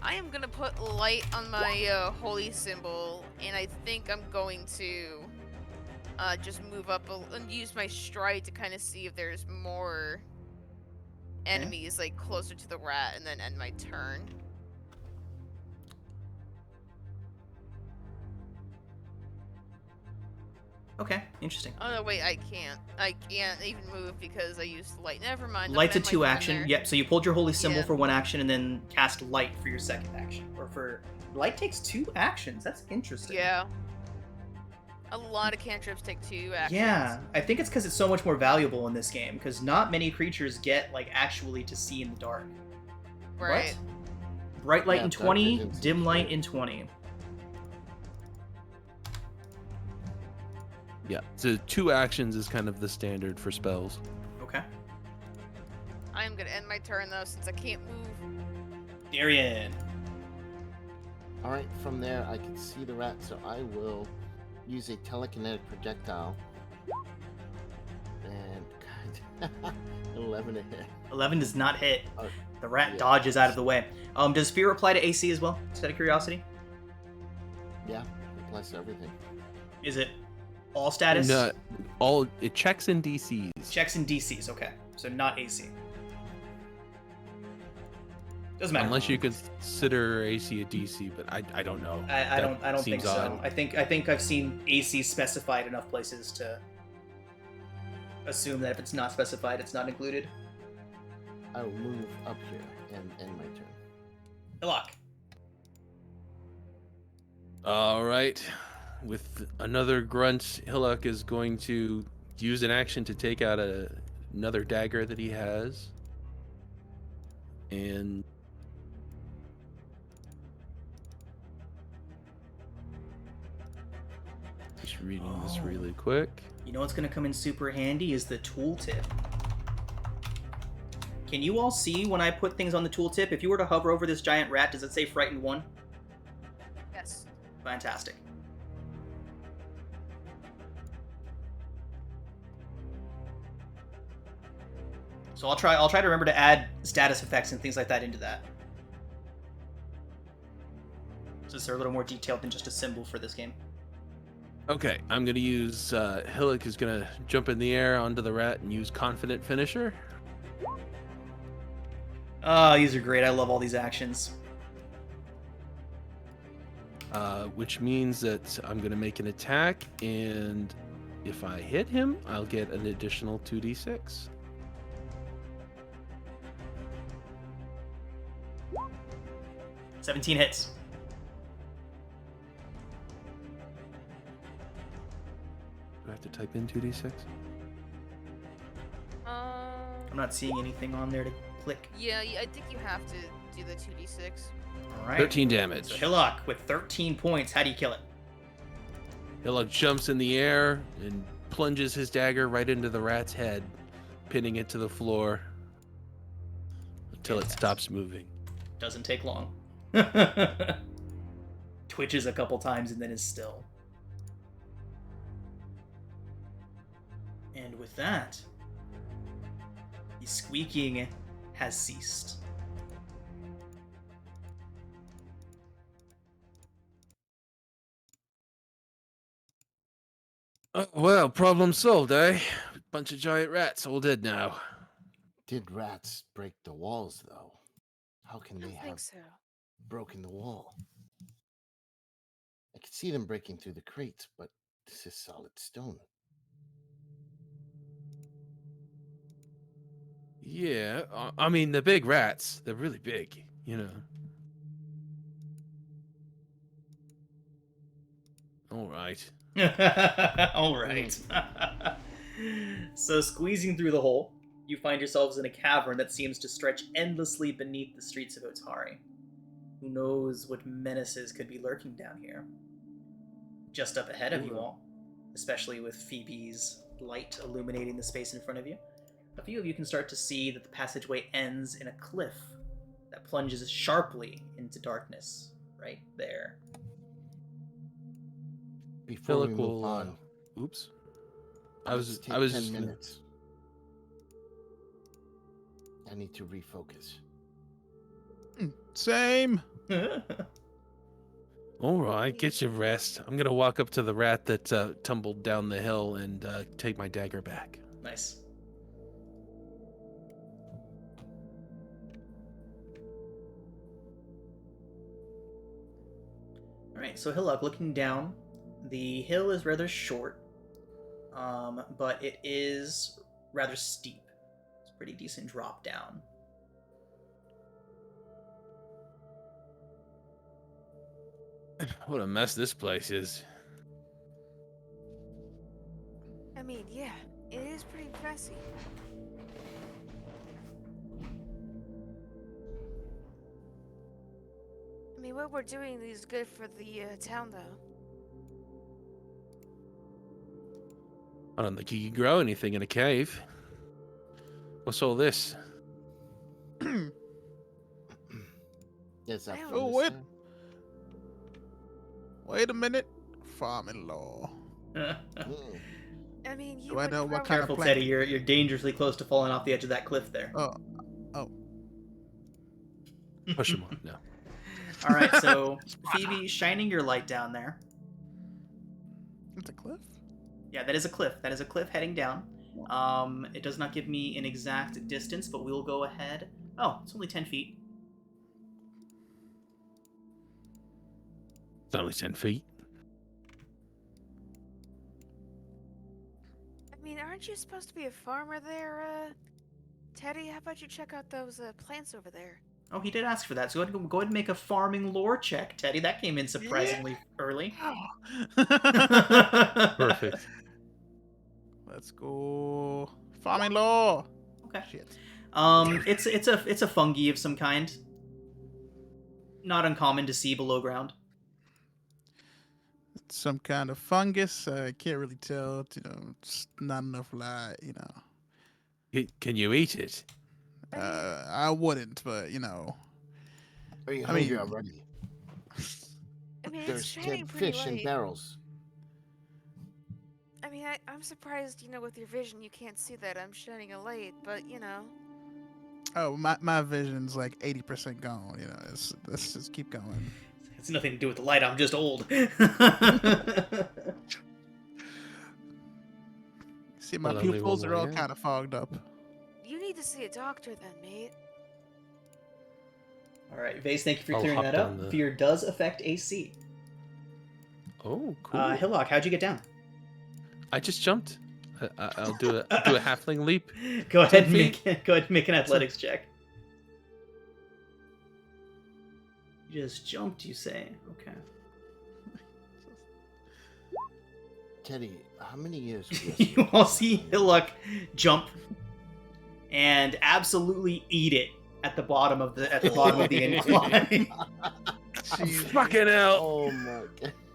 am gonna put light on my holy symbol, and I think I'm going to just move up and use my stride to kind of see if there's more enemies like closer to the rat, and then end my turn. Okay, interesting. Oh no, wait, I can't. I can't even move because I used light. Never mind. I'm Light's a gonna end 2 my turn action. there. Yep, so you pulled your holy symbol Yeah. for 1 action and then cast light for your second action. Or for light takes 2 actions. That's interesting. Yeah. A lot of cantrips take 2 actions. Yeah, I think it's because it's so much more valuable in this game, because not many creatures get like actually to see in the dark. Right. What? Bright light Yeah, in dark 20, vision's dim light great. in 20. Yeah, so 2 actions is kind of the standard for spells. Okay. I'm gonna end my turn though, since I can't move. Darian. All right, from there I can see the rat, so I will use a telekinetic projectile. And God, 11 to hit. 11 does not hit. Oh, The rat yeah. dodges out of the way. Does fear apply to AC as well? Just out of curiosity. Yeah, applies to everything. Is it all status? No, it checks in DCs. Checks and DCs. Okay, so not AC. Doesn't matter. Unless you consider AC a DC, but I don't know. I don't think seems so. odd. I think I've seen AC specified enough places to assume that if it's not specified, it's not included. I will move up here and end my turn. Hillock. All right. With another grunt, Hillock is going to use an action to take out another dagger that he has. And just reading this Oh. really quick. You know what's going to come in super handy is the tooltip. Can you all see when I put things on the tooltip? If you were to hover over this giant rat, does it say frightened 1? Yes. Fantastic. So I'll try to remember to add status effects and things like that into that. Since they're a little more detailed than just a symbol for this game. Okay, I'm going to use... Hillock is going to jump in the air onto the rat and use Confident Finisher. Oh, these are great. I love all these actions. Which means that I'm going to make an attack, and if I hit him, I'll get an additional 2d6. – 17 hits. Do I have to type in 2d6? I'm not seeing anything on there to click. Yeah, I think you have to do the 2d6. All right. 13 damage. So Hillock with 13 points. How do you kill it? Hillock jumps in the air and plunges his dagger right into the rat's head, pinning it to the floor until it Fantastic. stops moving. Doesn't take long. Twitches a couple times and then is still. And with that, the squeaking has ceased. Oh, well, problem solved, eh? Bunch of giant rats, all dead now. Did rats break the walls, though? How can I they don't have think so. broken the wall? I could see them breaking through the crates, but this is solid stone. Yeah, I mean, the big rats, they're really big, you know. All right. All right. So, squeezing through the hole, you find yourselves in a cavern that seems to stretch endlessly beneath the streets of Otari. Who knows what menaces could be lurking down here? Just up ahead of you Ooh. all, especially with Phoebe's light illuminating the space in front of you, a few of you can start to see that the passageway ends in a cliff that plunges sharply into darkness right there. Before we Philip move will. on, Oops. let's take I was 10 just gonna- minutes. I need to refocus. Same. All right, get your rest. I'm gonna walk up to the rat that tumbled down the hill and take my dagger back. Nice. Alright, so Hillock, looking down, the hill is rather short, but it is rather steep. It's a pretty decent drop down. What a mess this place is. I mean, yeah, it is pretty messy. I mean, what we're doing is good for the town, though. I don't think you can grow anything in a cave. What's all this? Is that I don't- fungus Oh, wait. there? Wait a minute. Farm-in-law. Mm. I mean, you Do I would know what probably... kind of Careful, plant? Teddy, you're dangerously close to falling off the edge of that cliff there. Oh, Push him on. No. Alright, so Phoebe, shining your light down there. it's a cliff. Yeah, that is a cliff. That is a cliff heading down. It does not give me an exact distance, but we'll go ahead. Oh, it's only 10 feet. It's only 10 feet. I mean, aren't you supposed to be a farmer there, Teddy? How about you check out those plants over there? Oh, he did ask for that, so go ahead and make a farming lore check, Teddy. That came in surprisingly early. Perfect. Let's go. Farm-in-law. Okay. Shit. It's a fungi of some kind. Not uncommon to see below ground. Some kind of fungus. I can't really tell. It's not enough light. Can you eat it? I wouldn't, but Are you I hungry mean- already? I mean, it's There's shining 10 pretty fish in light. barrels. I mean, I'm surprised, with your vision you can't see that I'm shining a light, but, Oh, my vision's like 80% gone. Let's just keep going. It's nothing to do with the light. I'm just old. See, my Well, only pupils one are all way in. kind of fogged up. you need to see a doctor then, mate. Alright, Vase, thank you for I'll clearing hop that up. down the- Fear does affect AC. Oh, cool. Hillock, how'd you get down? I just jumped. I'll do a halfling leap. Go ahead and 10 make an athletics check. You just jumped, you say? Okay. Teddy, how many years have you You all see Hillock jump and absolutely eat it at the bottom of the incline. Fucking hell. Oh my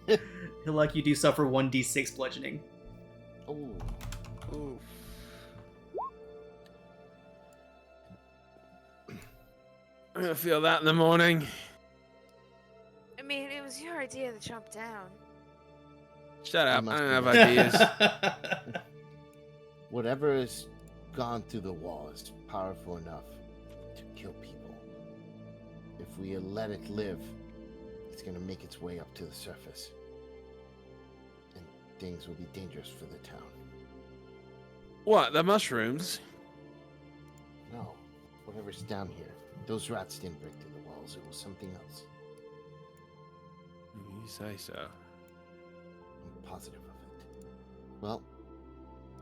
god. Hillock, you do suffer 1d6 bludgeoning. Oh. Oof. I'm gonna feel that in the morning. I mean, it was your idea to jump down. Shut up. I must don't be have right. ideas. Whatever has gone through the wall is powerful enough to kill people. If we let it live, it's going to make its way up to the surface. And things will be dangerous for the town. What, the mushrooms? No, whatever's down here. Those rats didn't break through the walls. It was something else. You say so. I'm positive of it. Well,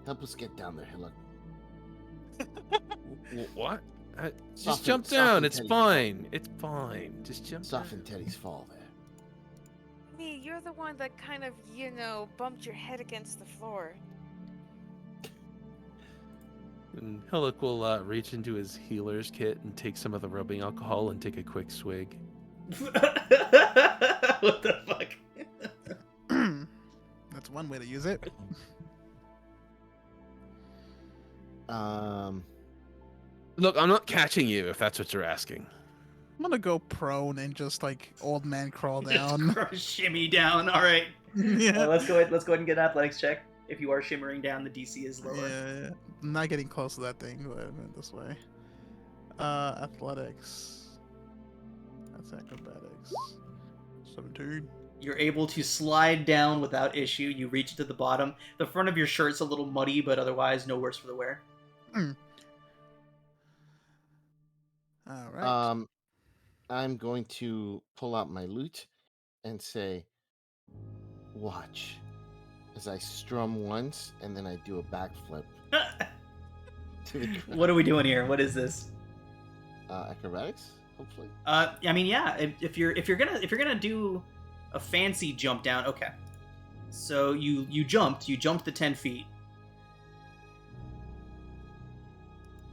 help us get down there, Hillock. What? Just Soften- jump soften down. It's Teddy's fine. It's fine. Just jump Soften down. Teddy's fall there. Me, you're the one that kind of, bumped your head against the floor. And Hillock will reach into his healer's kit and take some of the rubbing alcohol and take a quick swig. What the fuck? That's one way to use it. Look, I'm not catching you if that's what you're asking. I'm gonna go prone and just like old man crawl Just down. shimmy down. All right. Yeah. Let's go ahead. Let's go ahead and get an athletics check. If you are shimmering down, the DC is lower. Yeah, I'm not getting close to that thing, but I went this way. Athletics. That's acrobatics. 17. You're able to slide down without issue. You reach to the bottom. The front of your shirt's a little muddy, but otherwise no worse for the wear. All right. I'm going to pull out my lute and say, "Watch," as I strum once and then I do a backflip to the ground. What are we doing here? What is this? Acrobatics, hopefully. I mean, yeah. If you're gonna do a fancy jump down, okay. So you jumped the 10 feet.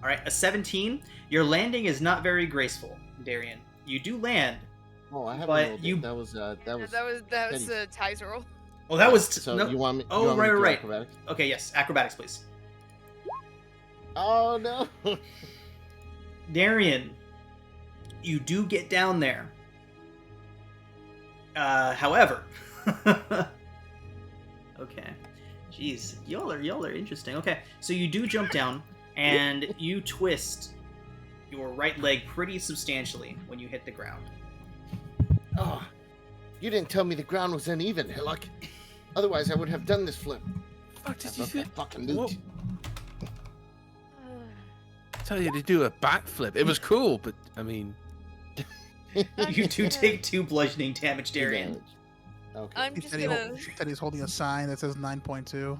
All right, a 17. Your landing is not very graceful, Darian. You do land. Oh, I haven't But rolled you- it. That was That was a Ty's roll. Oh, that was so no. you want me? Oh, you want me right, to do right. Acrobatics? Okay, yes, acrobatics, please. Oh no! Darian, you do get down there. However, okay, jeez, y'all are interesting. Okay, so you do jump down and you twist your right leg pretty substantially when you hit the ground. Oh, you didn't tell me the ground was uneven, Hillock. Otherwise, I would have done this flip. Fuck I did you love that fucking loot. Whoa. Tell you to do a backflip. It was cool, but I mean, You do take 2 bludgeoning damage, Two Darian. damage. Okay. I'm just gonna. Said he's holding a sign that says 9.2.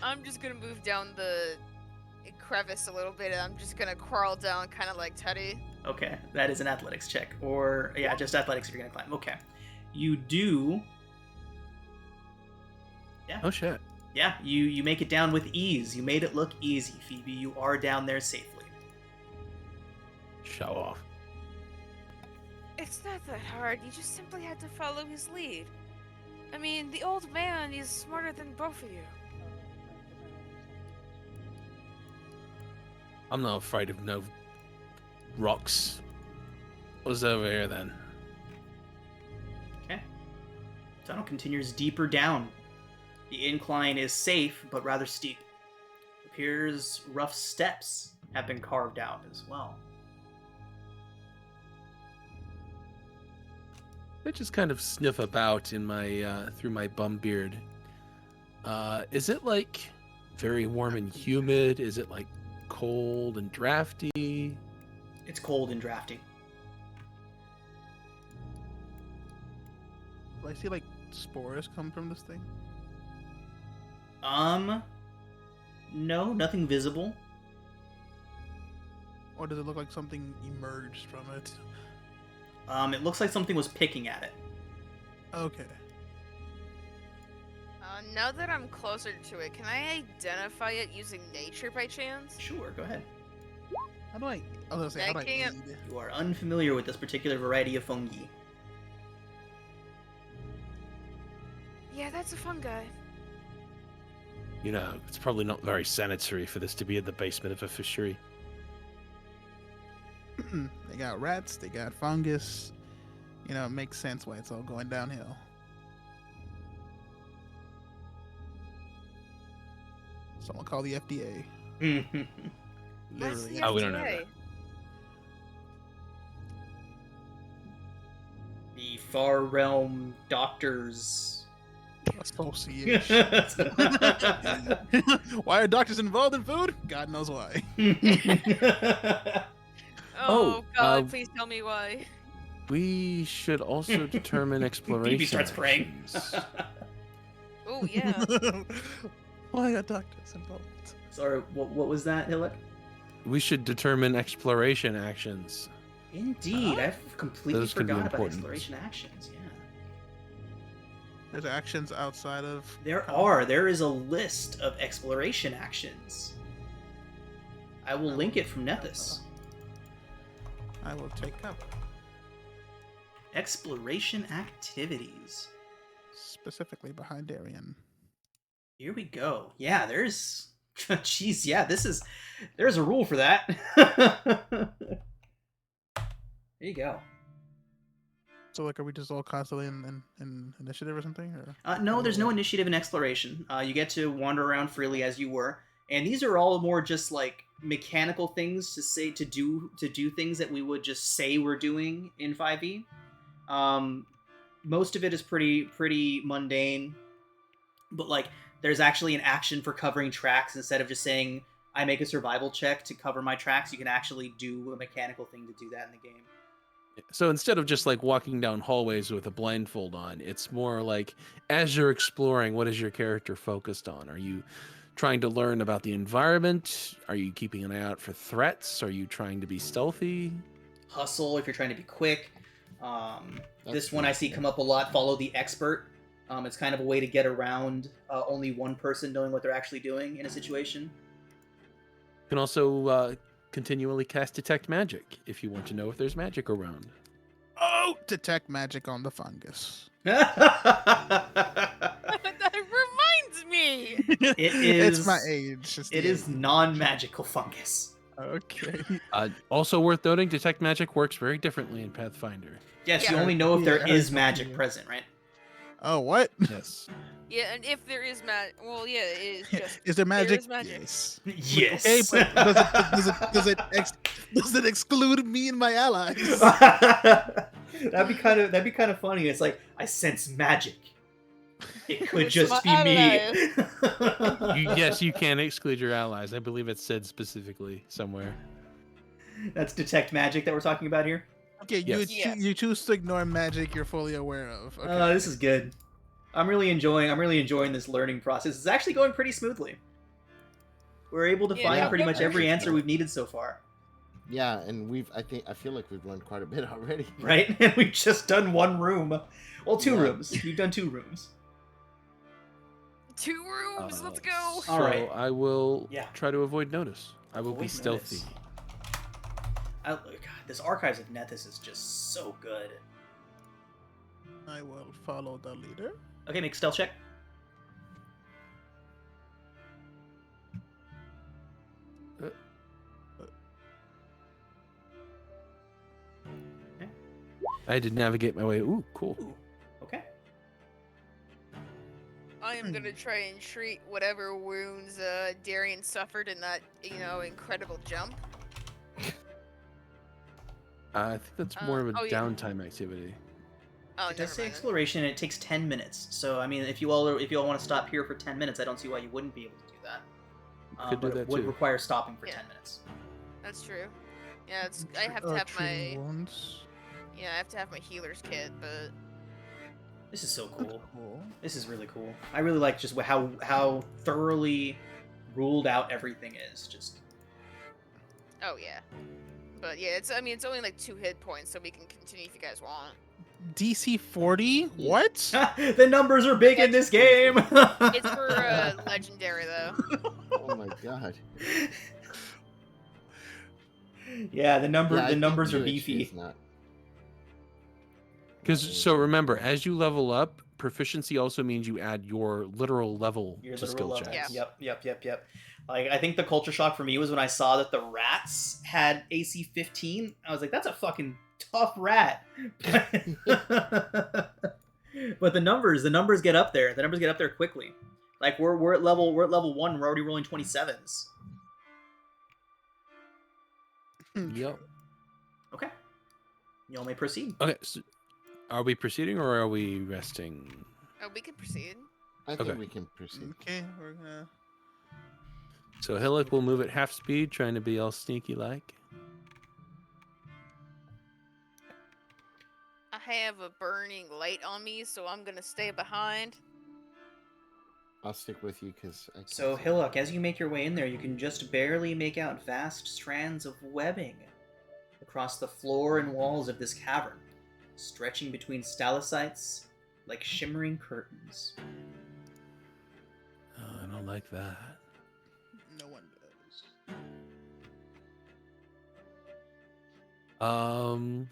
I'm just gonna move down the crevice a little bit, and I'm just gonna crawl down, kind of like Teddy. Okay, that is an athletics check. Or, yeah, just athletics if you're gonna climb. Okay. You do... Yeah. oh shit. Yeah, you make it down with ease. You made it look easy, Phoebe. You are down there safely. Show off. It's not that hard. You just simply had to follow his lead. I mean, the old man is smarter than both of you. I'm not afraid of no rocks. What's over here then? Okay. Tunnel continues deeper down. The incline is safe, but rather steep. Appears rough steps have been carved out as well. I just kind of sniff about in my through my bum beard. Is it like very warm and humid? Is it like cold and drafty? It's cold and drafty. Do I see like spores come from this thing? No, nothing visible. Or does it look like something emerged from it? It looks like something was picking at it. Okay. Now that I'm closer to it, can I identify it using nature by chance? Sure, go ahead. How do I? I was gonna say, how do I can't- aid? You are unfamiliar with this particular variety of fungi. Yeah, that's a fungi. You know, it's probably not very sanitary for this to be in the basement of a fishery. They got rats. They got fungus. You know, it makes sense why it's all going downhill. Someone call the FDA. What's Literally. the Oh, we don't know FDA? that. The Far Realm Doctors. Association. Why are doctors involved in food? God knows why. Oh, God, uh, please tell me why. We should also determine exploration BB starts praying. actions. Oh, yeah. Why are doctors involved? Sorry, what was that, Hillock? We should determine exploration actions. Indeed, Huh? I've completely Those can be forgot about important. exploration actions. Yeah, There's actions outside of. there is a list of exploration actions. I will link it from Nethys. I will take cover. Exploration activities. Specifically behind Darien. Here we go. Yeah, there's. Jeez, yeah, there's a rule for that. There you go. So, like, are we just all constantly in initiative or something? Or No, there's no initiative in exploration. You get to wander around freely as you were, and these are all more just like mechanical things to do things that we would just say we're doing in 5e. Most of it is pretty mundane, but like there's actually an action for covering tracks instead of just saying I make a survival check to cover my tracks. You can actually do a mechanical thing to do that in the game. So instead of just like walking down hallways with a blindfold on, it's more like as you're exploring, what is your character focused on? Are you trying to learn about the environment? Are you keeping an eye out for threats? Are you trying to be stealthy? Hustle if you're trying to be quick. This That's one true, I see yeah. come up a lot. Follow the expert. It's kind of a way to get around only one person knowing what they're actually doing in a situation. You can also continually cast detect magic if you want to know if there's magic around. Oh, detect magic on the fungus. That reminds me. It's my is- age. It's It the is age. non-magical fungus. Okay. Also worth noting, detect magic works very differently in Pathfinder. Yes, Yeah. you only know if there Yeah, is I magic see. present, right? Oh, what? Yes. Yeah, and if there is well, yeah, it is just. Is there magic? is magic. Yes. Yes. Okay, but does it exclude me and my allies? that'd be kind of funny. It's like I sense magic. It could It's just my be me. Yes, you can exclude your allies. I believe it's said specifically somewhere. That's detect magic that we're talking about here. Okay, Yes. you choose to ignore magic you're fully aware of. Okay. This is good. I'm really enjoying this learning process. It's actually going pretty smoothly. We're able to Yeah, find yeah, pretty much every actually, answer yeah. we've needed so far, Yeah, and I feel like we've learned quite a bit already. right? And we've just done one room. Well, two Yeah. rooms. We've done 2 rooms. 2 rooms. Let's go. So All right. I will Yeah. try to avoid notice. I will be Avoid stealthy. notice. God, this Archives of Nethys is just so good. I will follow the leader. Okay, make a stealth check. I had to navigate my way. Ooh, cool. Ooh. Okay. I am gonna try and treat whatever wounds Darian suffered in that, incredible jump. I think that's more of a oh, yeah. downtime activity. Oh, It never does say mind. exploration, and it takes 10 minutes. So, I mean, if you all want to stop here for 10 minutes, I don't see why you wouldn't be able to do that. Could do but that it would too. require stopping for Yeah. 10 minutes. That's true. Yeah, I have to have treating my wounds. I have to have my healer's kit, but This is so cool. Cool. This is really cool. I really like just how thoroughly ruled out everything is. Just oh yeah. But yeah, it's only like 2 hit points, so we can continue if you guys want. DC 40? What? the numbers are big in this game. It's for legendary though. Oh my god. Yeah, the Yeah, I think numbers are UHC beefy. is not- Because so remember, as you level up, proficiency also means you add your literal level Your to literal skill level. checks. Yeah. Yep. Like I think the culture shock for me was when I saw that the rats had AC 15. I was like, that's a fucking tough rat. But the numbers get up there. The numbers get up there quickly. Like we're at level 1. We're already rolling 27s. Yep. Okay. Y'all may proceed. Okay. Are we proceeding or are we resting? Oh, we can proceed. I think Okay. we can proceed. Okay, we're gonna. So Hillock will move at half speed, trying to be all sneaky like. I have a burning light on me, so I'm gonna stay behind. I'll stick with you because I. So, Hillock, as you make your way in there, you can just barely make out vast strands of webbing across the floor and walls of this cavern, stretching between stalactites like shimmering curtains. Oh, I don't like that. No one does.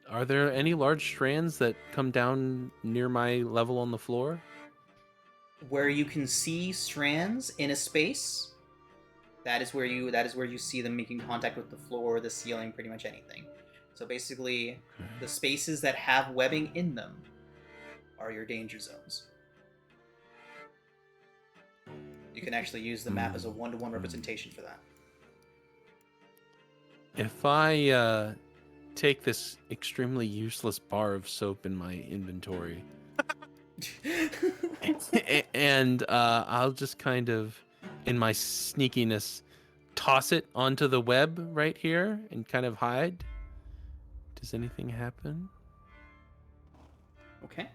Are there any large strands that come down near my level on the floor? Where you can see strands in a space, that is where you see them making contact with the floor, the ceiling, pretty much anything. So basically, the spaces that have webbing in them are your danger zones. You can actually use the map as a one-to-one representation for that. If I take this extremely useless bar of soap in my inventory, and I'll just kind of, in my sneakiness, toss it onto the web right here and kind of hide. Does anything happen? Okay.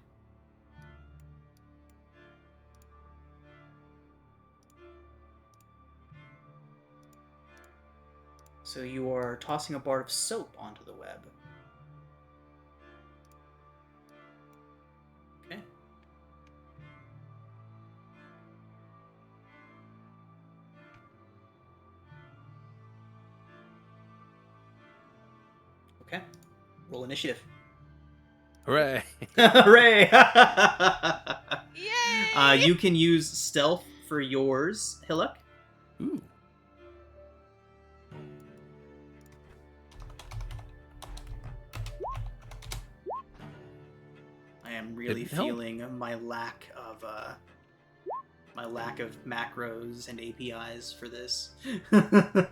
So you are tossing a bar of soap onto the web. Okay. Okay. Roll initiative. Hooray! Hooray! Yay! You can use stealth for yours, Hillock. Ooh. I am really Didn't help. feeling my lack of macros and APIs for this. I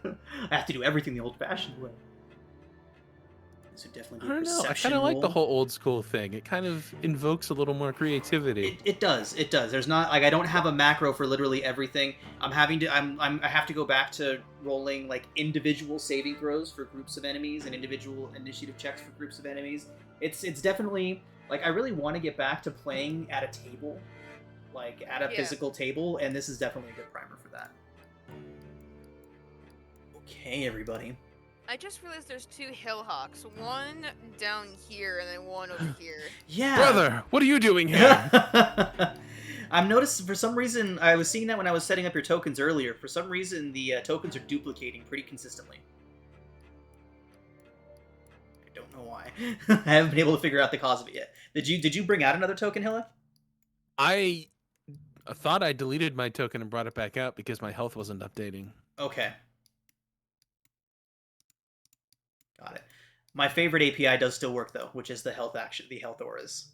have to do everything the old-fashioned way. This would definitely I be a don't know. I perception kind of like the roll. whole old school thing. It kind of invokes a little more creativity. It does. It does. There's not like I don't have a macro for literally everything. I have to go back to rolling like individual saving throws for groups of enemies and individual initiative checks for groups of enemies. It's definitely like I really want to get back to playing at a table, like at a Yeah. physical table, and this is definitely a good primer for that. Okay, everybody. I just realized there's two Hillhawks. One down here and then one over here. Yeah. Brother, what are you doing here? I'm noticing for some reason I was seeing that when I was setting up your tokens earlier. For some reason, the tokens are duplicating pretty consistently. I don't know why. I haven't been able to figure out the cause of it yet. Did you bring out another token, Hilla? I thought I deleted my token and brought it back out because my health wasn't updating. Okay. Got it. My favorite API does still work though, which is the health auras.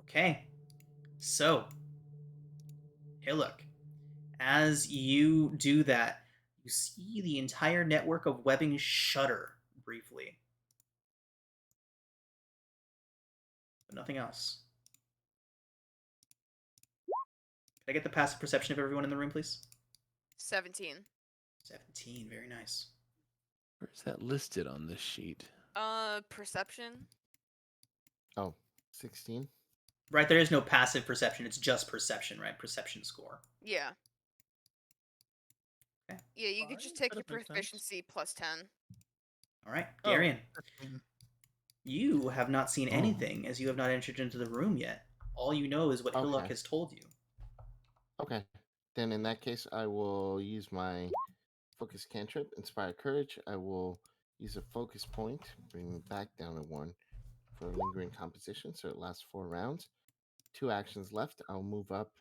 Okay. So, Hillock, as you do that, you see the entire network of webbing shudder briefly. But nothing else. Can I get the passive perception of everyone in the room, please? 17. 17, very nice. Where's that listed on this sheet? Perception. Oh, 16. Right, there is no passive perception, it's just perception, right? Perception score. Yeah. Okay. Yeah, you could Fine, just take your that makes sense. proficiency plus 10. Alright, Oh. Darian. 15. You have not seen anything as you have not entered into the room yet. All you know is what Hillock Okay. has told you. Okay. Then in that case, I will use my focus cantrip, Inspire Courage. I will use a focus point, bring me back down to 1 for lingering composition, so it lasts 4 rounds. 2 actions left. I'll move up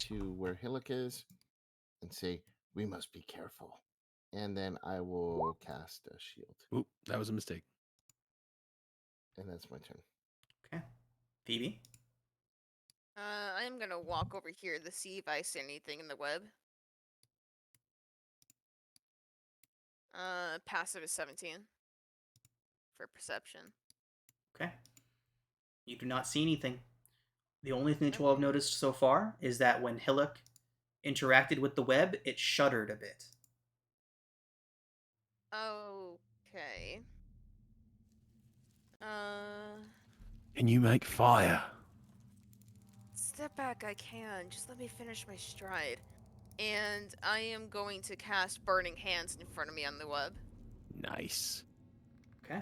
to where Hillock is and say, "We must be careful." And then I will cast a shield. Oop, that was a mistake. And that's my turn. Okay. Phoebe? I am gonna walk over here to see if I see anything in the web. Passive is 17 for perception. Okay. You do not see anything. The only thing that you all have Okay. noticed so far is that when Hillock interacted with the web, it shuddered a bit. Okay. Uh, Can you make fire? step back. I can. Just let me finish my stride. And I am going to cast Burning Hands in front of me on the web. Nice. Okay.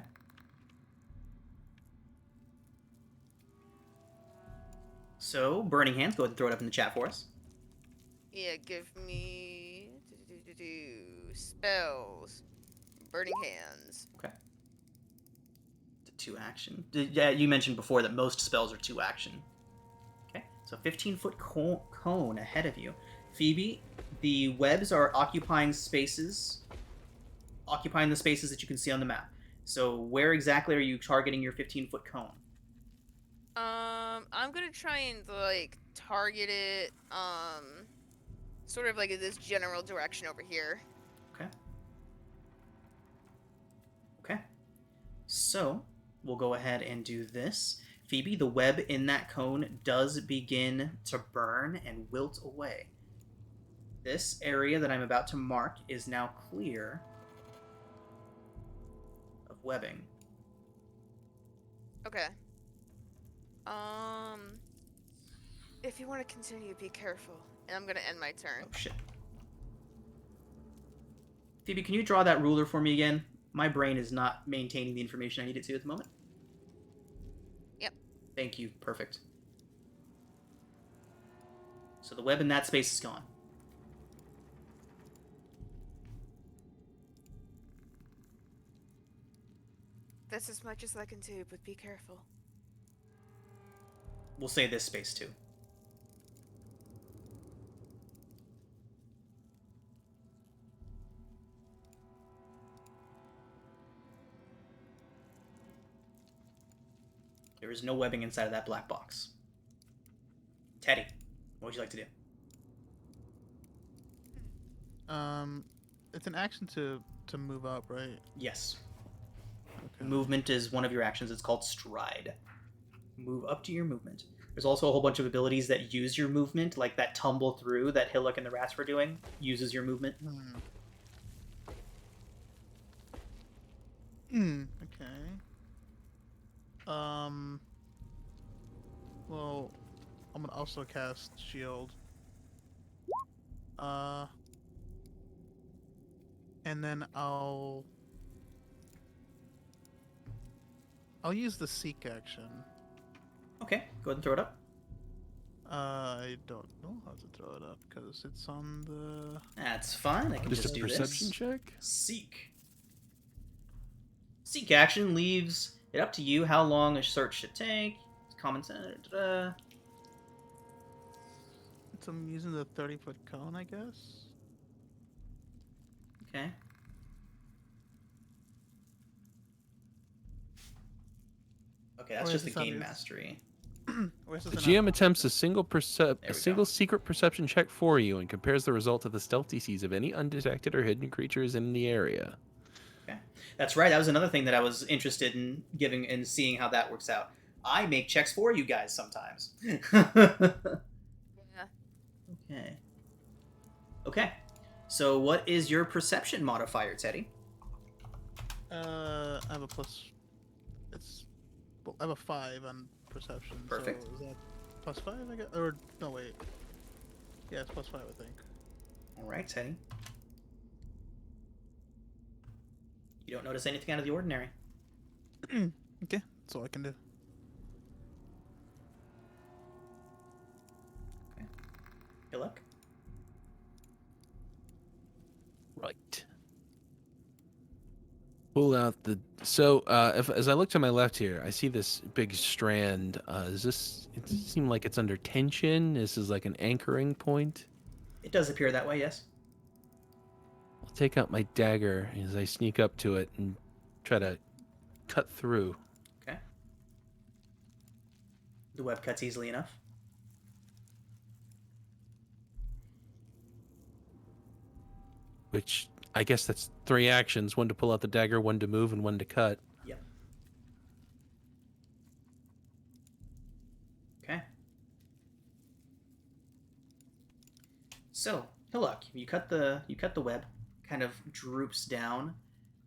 So, Burning Hands, go ahead and throw it up in the chat for us. Yeah, give me spells. Burning Hands. Okay. It's a 2 action. Yeah, you mentioned before that most spells are 2 action. Okay, so 15-foot cone ahead of you. Phoebe, the webs are occupying the spaces that you can see on the map. So where exactly are you targeting your 15-foot cone? I'm gonna try and like target it, sort of like in this general direction over here. Okay. Okay. So we'll go ahead and do this. Phoebe, the web in that cone does begin to burn and wilt away. This area that I'm about to mark is now clear of webbing. Okay. If you want to continue, be careful. And I'm gonna end my turn. Oh shit. Phoebe, can you draw that ruler for me again? My brain is not maintaining the information I need it to at the moment. Yep. Thank you. Perfect. So the web in that space is gone. That's as much as I can do, but be careful. We'll say this space too. There is no webbing inside of that black box. Teddy, what would you like to do? It's an action to move up, right? Yes. Okay. Movement is one of your actions. It's called stride. Move up to your movement. There's also a whole bunch of abilities that use your movement, like that tumble through that Hillock and the rats were doing, uses your movement. Okay. Well, I'm gonna also cast shield. And then I'll use the seek action. Okay, go ahead and throw it up. I don't know how to throw it up because it's on the. That's fine. I can Just just a do perception this. check? Seek. Seek action leaves it up to you how long a search should take. It's common sense. I'm using the 30-foot cone, I guess. Okay. Okay, that's Or just is the this game on- mastery. Or is The this GM attempts a single There we go. secret perception check for you and compares the result of the stealth DCs of any undetected or hidden creatures in the area. Okay, that's right. That was another thing that I was interested in giving and seeing how that works out. I make checks for you guys sometimes. Yeah. Okay. Okay. So, what is your perception modifier, Teddy? I have a plus. Well, I have a 5 on perception. Perfect. So is that +5? I guess. Or no, wait. Yeah, it's +5, I think. All right, Teddy. You don't notice anything out of the ordinary. Okay, that's all I can do. Okay. Good luck. Right. Pull out the. So, as I look to my left here, I see this big strand. Is this? It seems like it's under tension. This is like an anchoring point. It does appear that way, yes. I'll take out my dagger as I sneak up to it and try to cut through. Okay. The web cuts easily enough. Which I guess that's 3 actions: one to pull out the dagger, one to move, and one to cut. Yep. So, Hillock, you cut the web, kind of droops down,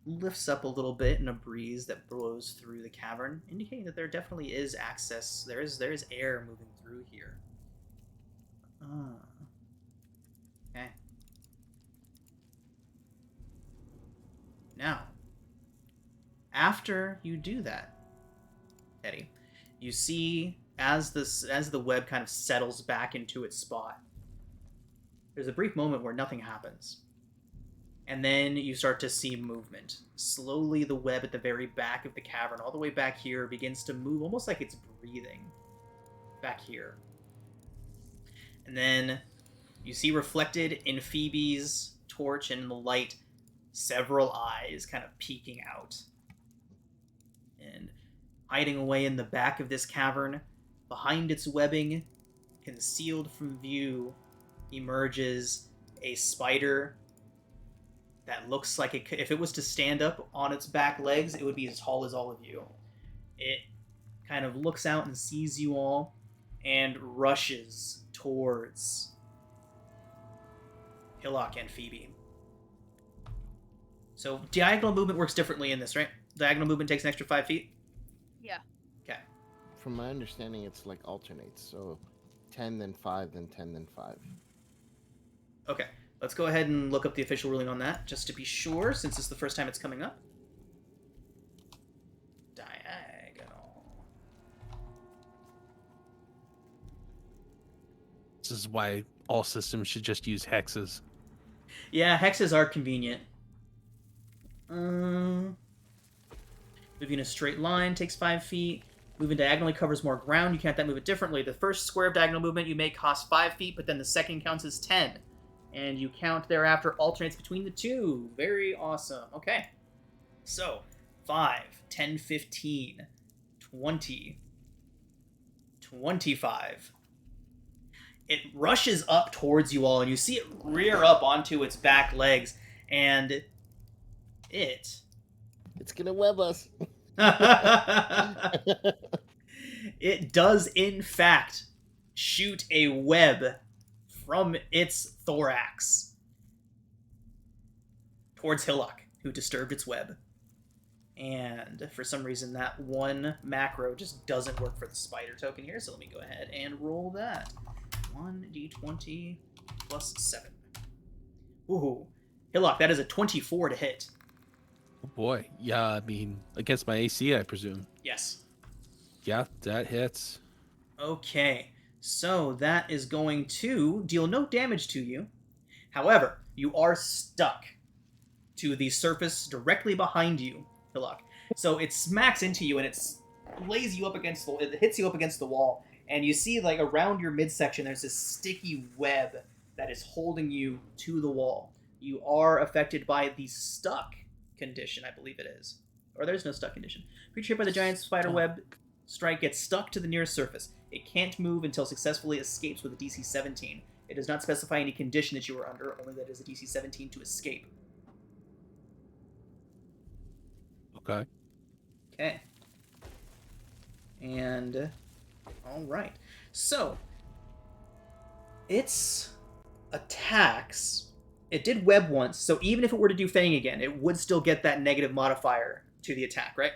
lifts up a little bit in a breeze that blows through the cavern, indicating that there definitely is access. There is air moving through here. Okay. Now, after you do that, Eddie, you see as the web kind of settles back into its spot, there's a brief moment where nothing happens. And then you start to see movement. Slowly, the web at the very back of the cavern, all the way back here, begins to move almost like it's breathing. Back here. And then you see reflected in Phoebe's torch and in the light several eyes kind of peeking out. And hiding away in the back of this cavern, behind its webbing, concealed from view, emerges a spider that looks like if it was to stand up on its back legs, it would be as tall as all of you. It kind of looks out and sees you all and rushes towards Hillock and Phoebe. So diagonal movement works differently in this, right? Diagonal movement takes an extra 5 feet? Yeah. Okay. From my understanding, it's like alternates. So 10, then 5, then 10, then 5. Okay. Let's go ahead and look up the official ruling on that, just to be sure, since it's the first time it's coming up. Diagonal. This is why all systems should just use hexes. Yeah, hexes are convenient. Moving in a straight line takes 5 feet. Moving diagonally covers more ground. You can't move it differently. The first square of diagonal movement you make costs 5 feet, but then the second counts as 10. And you count thereafter alternates between the two. Very awesome. Okay. So, 5, 10, 15, 20, 25. It rushes up towards you all, and you see it rear up onto its back legs, and it's gonna web us. It does, in fact, shoot a web from its thorax towards Hillock, who disturbed its web. And for some reason, that one macro just doesn't work for the spider token here, so let me go ahead and roll that. 1d20 plus 7. Ooh. Hillock, that is a 24 to hit. Oh boy. Yeah, I mean, against my AC, I presume. Yes. Yeah, that hits. Okay. So that is going to deal no damage to you. However, you are stuck to the surface directly behind you, Hillock. So it smacks into you and it lays you up against the wall. It hits you up against the wall. And you see, like, around your midsection, there's this sticky web that is holding you to the wall. You are affected by the stuck condition, I believe it is. Or there's no stuck condition. Creature hit by the giant spider web strike gets stuck to the nearest surface. It can't move until successfully escapes with a DC 17. It does not specify any condition that you are under, only that it is a DC 17 to escape. Okay. Okay. And... alright. So, its attacks... It did web once, so even if it were to do Fang again, it would still get that negative modifier to the attack, right?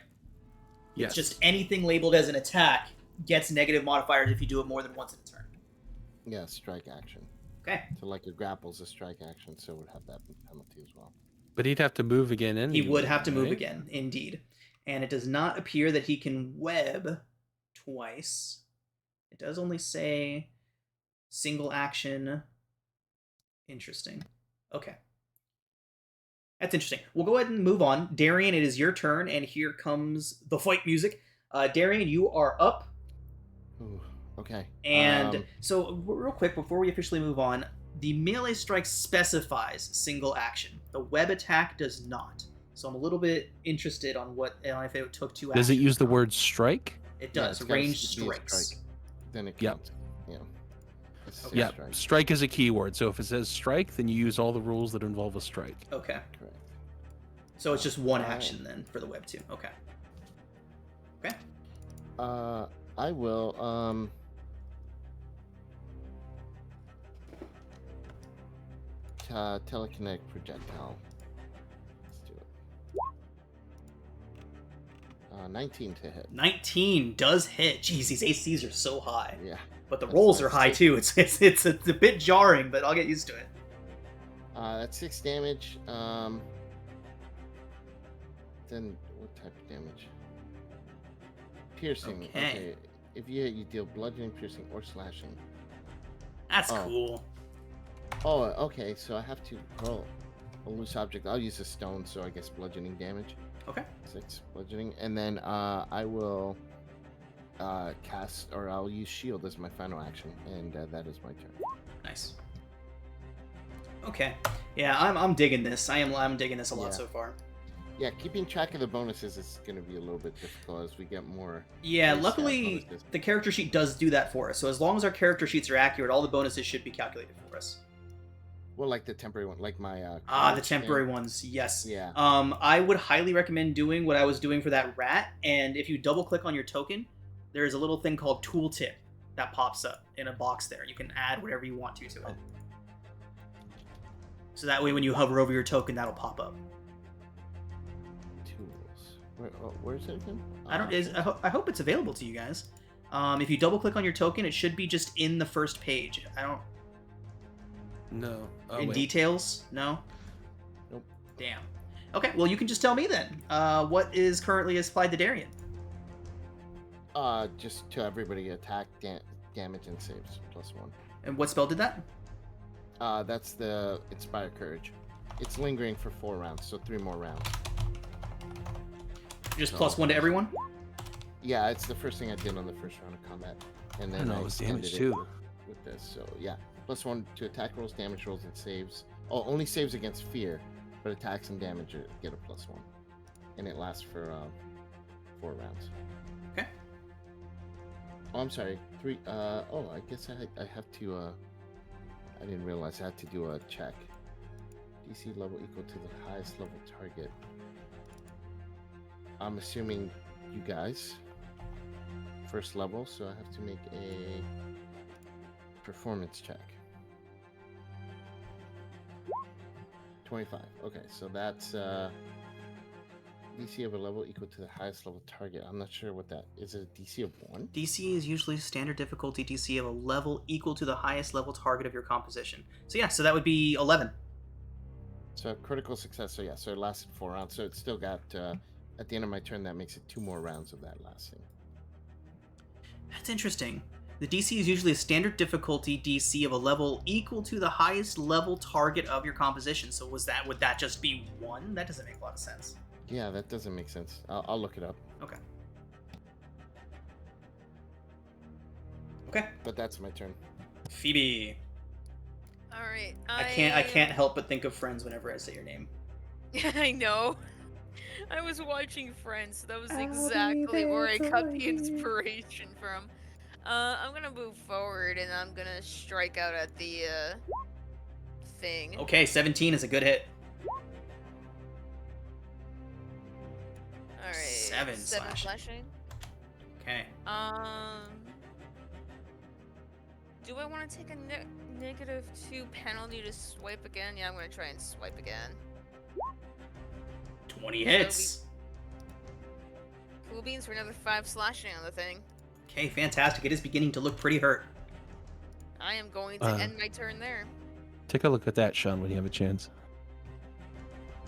Yes. It's just anything labeled as an attack gets negative modifiers if you do it more than once in a turn. Yeah, strike action. Okay. So like a grapple's a strike action, so it would have that penalty as well. But he'd have to move again anyway. He would have to move right? again, indeed. And it does not appear that he can web twice. It does only say single action. Interesting. Okay. That's interesting. We'll go ahead and move on. Darian, it is your turn, and here comes the fight music. Darian, you are up. Ooh, okay. And so, real quick, before we officially move on, the melee strike specifies single action. The web attack does not. So I'm a little bit interested on if it took 2 actions. Does it use the word strike? It does. it's gotta Ranged be a strikes. strike. Then it Yep. counts. Yeah. It's a Yeah. strike. Strike is a keyword. So if it says strike, then you use all the rules that involve a strike. Okay. Correct. So it's just one Alright. action then for the web too. Okay. Okay. I will telekinetic projectile. Let's do it. 19 to hit. 19 does hit. Jeez, these ACs are so high. Yeah. But the That's rolls are nice. high too. It's a bit jarring, but I'll get used to it. That's 6 damage. Then what type of damage? Piercing. Okay. If you hit, you deal bludgeoning, piercing, or slashing. That's Oh. cool. Oh, okay. So I have to roll a loose object. I'll use a stone, so I guess bludgeoning damage. Okay. 6 bludgeoning, and then I will cast, or I'll use shield as my final action, and that is my turn. Nice. Okay. Yeah, I'm digging this. I'm digging this a lot Yeah. so far. Yeah, keeping track of the bonuses is going to be a little bit difficult as we get more. Yeah, stat luckily bonuses. the character sheet does do that for us. So as long as our character sheets are accurate, all the bonuses should be calculated for us. Well, like the temporary one, like my. The courage temporary thing. ones, yes. Yeah. I would highly recommend doing what I was doing for that rat, and if you double click on your token, there's a little thing called tooltip that pops up in a box there. You can add whatever you want to it. So that way when you hover over your token, that'll pop up. Tools. Where's it again? I hope it's available to you guys. If you double click on your token, it should be just in the first page. No. Oh, In wait. details? No? Nope. Damn. Okay, well, you can just tell me then. What is currently applied to Darian? Just to everybody, attack, damage, and saves +1. And what spell did that? That's the Inspire Courage. It's lingering for 4 rounds, so 3 more rounds. Just No. +1 to everyone? Yeah, it's the first thing I did on the first round of combat, and I then know it was damage extended too. with this. So yeah, +1 to attack rolls, damage rolls, and saves. Oh, only saves against fear, but attacks and damage get a +1, and it lasts for 4 rounds. Okay. Oh, I'm sorry. 3. I guess I have to. I didn't realize I had to do a check. DC level equal to the highest level target. I'm assuming you guys. First level, so I have to make a performance check. 25. Okay, so that's DC of a level equal to the highest level target. I'm not sure what that is. It a DC of 1? DC is usually standard difficulty DC of a level equal to the highest level target of your composition. So yeah, so that would be 11. So critical success. So yeah, so it lasted 4 rounds. So it's still got at the end of my turn, that makes it 2 more rounds of that lasting. That's interesting. The DC is usually a standard difficulty DC of a level equal to the highest level target of your composition. So would that just be 1? That doesn't make a lot of sense. Yeah, that doesn't make sense. I'll look it up. Okay. Okay. But that's my turn. Phoebe. All right. I can't help but think of Friends whenever I say your name. I know. I was watching Friends, so that was I'll be exactly where I there got for the you. inspiration from. I'm gonna move forward and I'm gonna strike out at the thing. Okay, 17 is a good hit. All right. 7 7 slashing. slashing. Okay. Do I want to take a -2 penalty to swipe again? Yeah, I'm gonna try and swipe again. 20 hits. Cool beans for another 5 slashing on the thing. Okay, fantastic. It is beginning to look pretty hurt. I am going to end my turn there. Take a look at that, Sean, when you have a chance.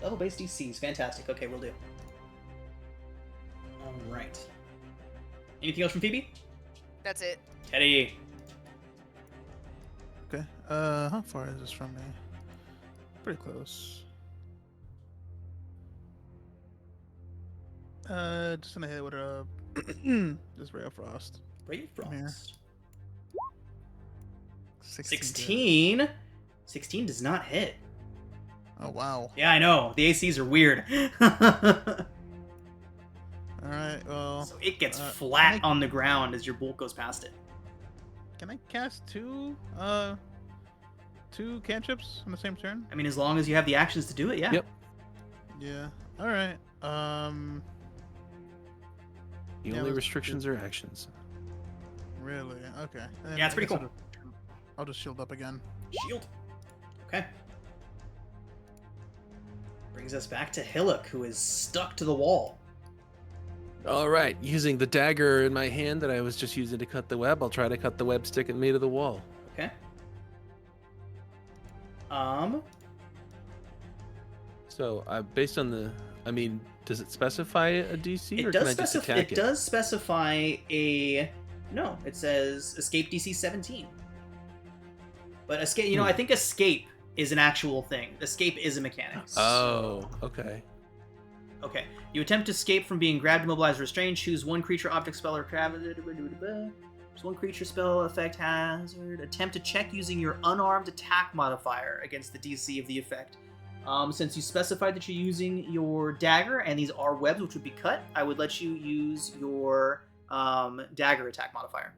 Level base DCs. Fantastic. Okay, we'll do. Alright. Anything else from Phoebe? That's it. Teddy. Okay. How far is this from me? Pretty close. Just gonna hit it with a this Ray of Frost. Ray of Come here. Frost. 16. 16? 16 does not hit. Oh wow. Yeah, I know. The ACs are weird. All right. Well, So it gets can flat I- on the ground as your bolt goes past it. can I cast two cantrips on the same turn? I mean, as long as you have the actions to do it, yeah. Yep. Yeah. All right. The Yeah, only let's- restrictions are actions. Really? Okay. Then Yeah, it's I pretty guess cool. I'll just shield up again. Shield. Okay. Brings us back to Hillock, who is stuck to the wall. All right, using the dagger in my hand that I was just using to cut the web, I'll try to cut the web sticking me to the wall. Okay. So, based on the, I mean, does it specify a DC, or It can does I just specify. attack It does specify a. No, it says escape DC 17. But escape, you know, I think escape is an actual thing. Escape is a mechanic. Oh, okay. Okay. You attempt to escape from being grabbed, immobilized, or restrained. Choose one creature, object, spell, or crab. Choose one creature, spell, effect, hazard. Attempt to check using your unarmed attack modifier against the DC of the effect. Since you specified that you're using your dagger, and these are webs which would be cut, I would let you use your dagger attack modifier.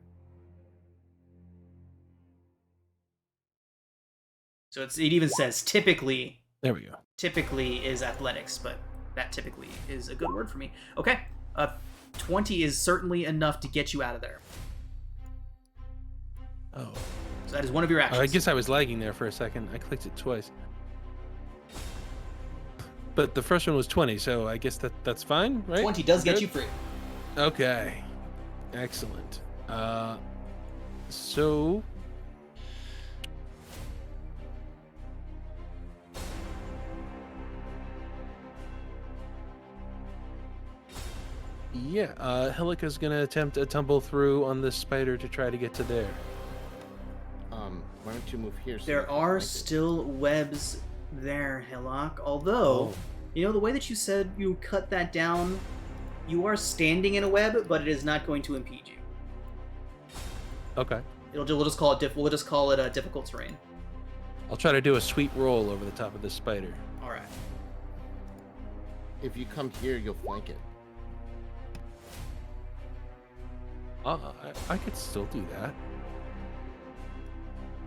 So it even says typically. There we go. Typically is athletics, but that typically is a good word for me. Okay, 20 is certainly enough to get you out of there. Oh. So that is one of your actions. I guess I was lagging there for a second. I clicked it twice. But the first one was 20, so I guess that's fine, right? 20 does get Good? you free. Okay. Excellent. So... Yeah, Helica's gonna attempt a tumble through on this spider to try to get to there. Why don't you move here? So There you can are flank it? still webs there, Hillock. Although, you know, the way that you said you cut that down, you are standing in a web, but it is not going to impede you. Okay. We'll just call it we'll just call it a difficult terrain. I'll try to do a sweet roll over the top of this spider. All right. If you come here, you'll flank it. I could still do that.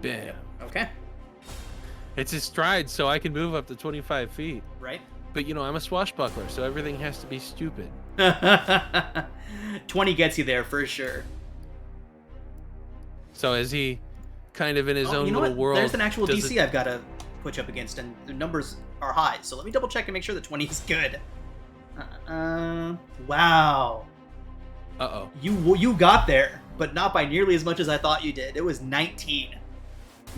Bam. Okay. It's a stride, so I can move up to 25 feet. Right. But, you know, I'm a swashbuckler, so everything has to be stupid. 20 gets you there for sure. So is he kind of in his own you know little what? world? There's an actual Does DC it- I've got to put you up against, and the numbers are high. So let me double check and make sure the 20 is good. Wow. Uh-oh. You got there, but not by nearly as much as I thought you did. It was 19.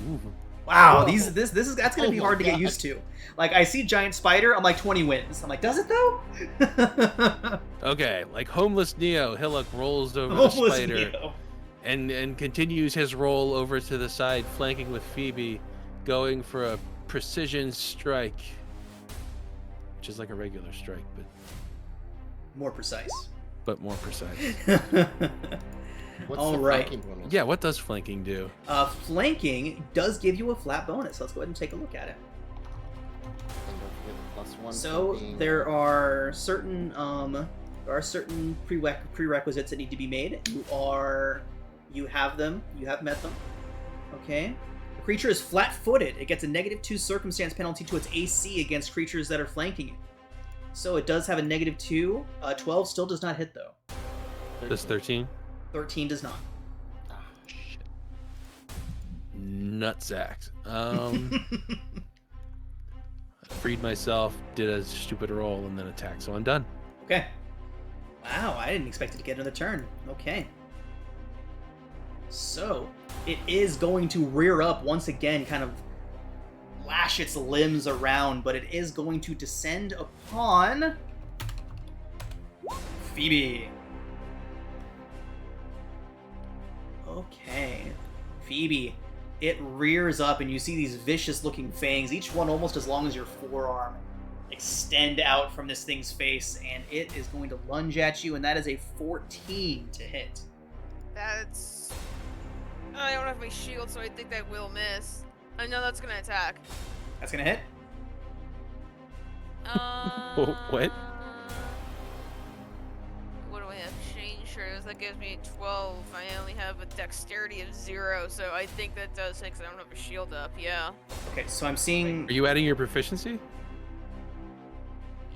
Ooh. Wow, Whoa. that's gonna Oh be my hard to get God. used to. Like, I see giant spider, I'm like 20 wins. I'm like, does it though? Okay, like homeless Neo, Hillock rolls over the Almost spider Neo. and continues his roll over to the side, flanking with Phoebe, going for a precision strike, which is like a regular strike, More precise. but more precise. What's All the right. flanking bonus? Yeah, what does flanking do? Flanking does give you a flat bonus. Let's go ahead and take a look at it. And don't forget the +1 So for being- there are certain prerequisites that need to be made. You have them. You have met them. Okay. The creature is flat-footed. It gets a -2 circumstance penalty to its AC against creatures that are flanking it. So it does have a -2. 12 still does not hit though. Does 13? 13 does not. Ah, Shit. Nutsacked. Freed myself, did a stupid roll, and then attacked, so I'm done. Okay. Wow, I didn't expect it to get another turn. Okay. So, it is going to rear up once again, kind of lash its limbs around, but it is going to descend upon Phoebe. Okay. Phoebe, it rears up and you see these vicious looking fangs, each one almost as long as your forearm, extend out from this thing's face, and it is going to lunge at you, and that is a 14 to hit. That's... I don't have my shield, so I think that will miss. I know that's gonna attack. That's gonna hit. What? What do I have? Change shares. That gives me 12. I only have a dexterity of 0, so I think that does hit 'cause I don't have a shield up. Yeah. Okay, so I'm seeing Are you adding your proficiency?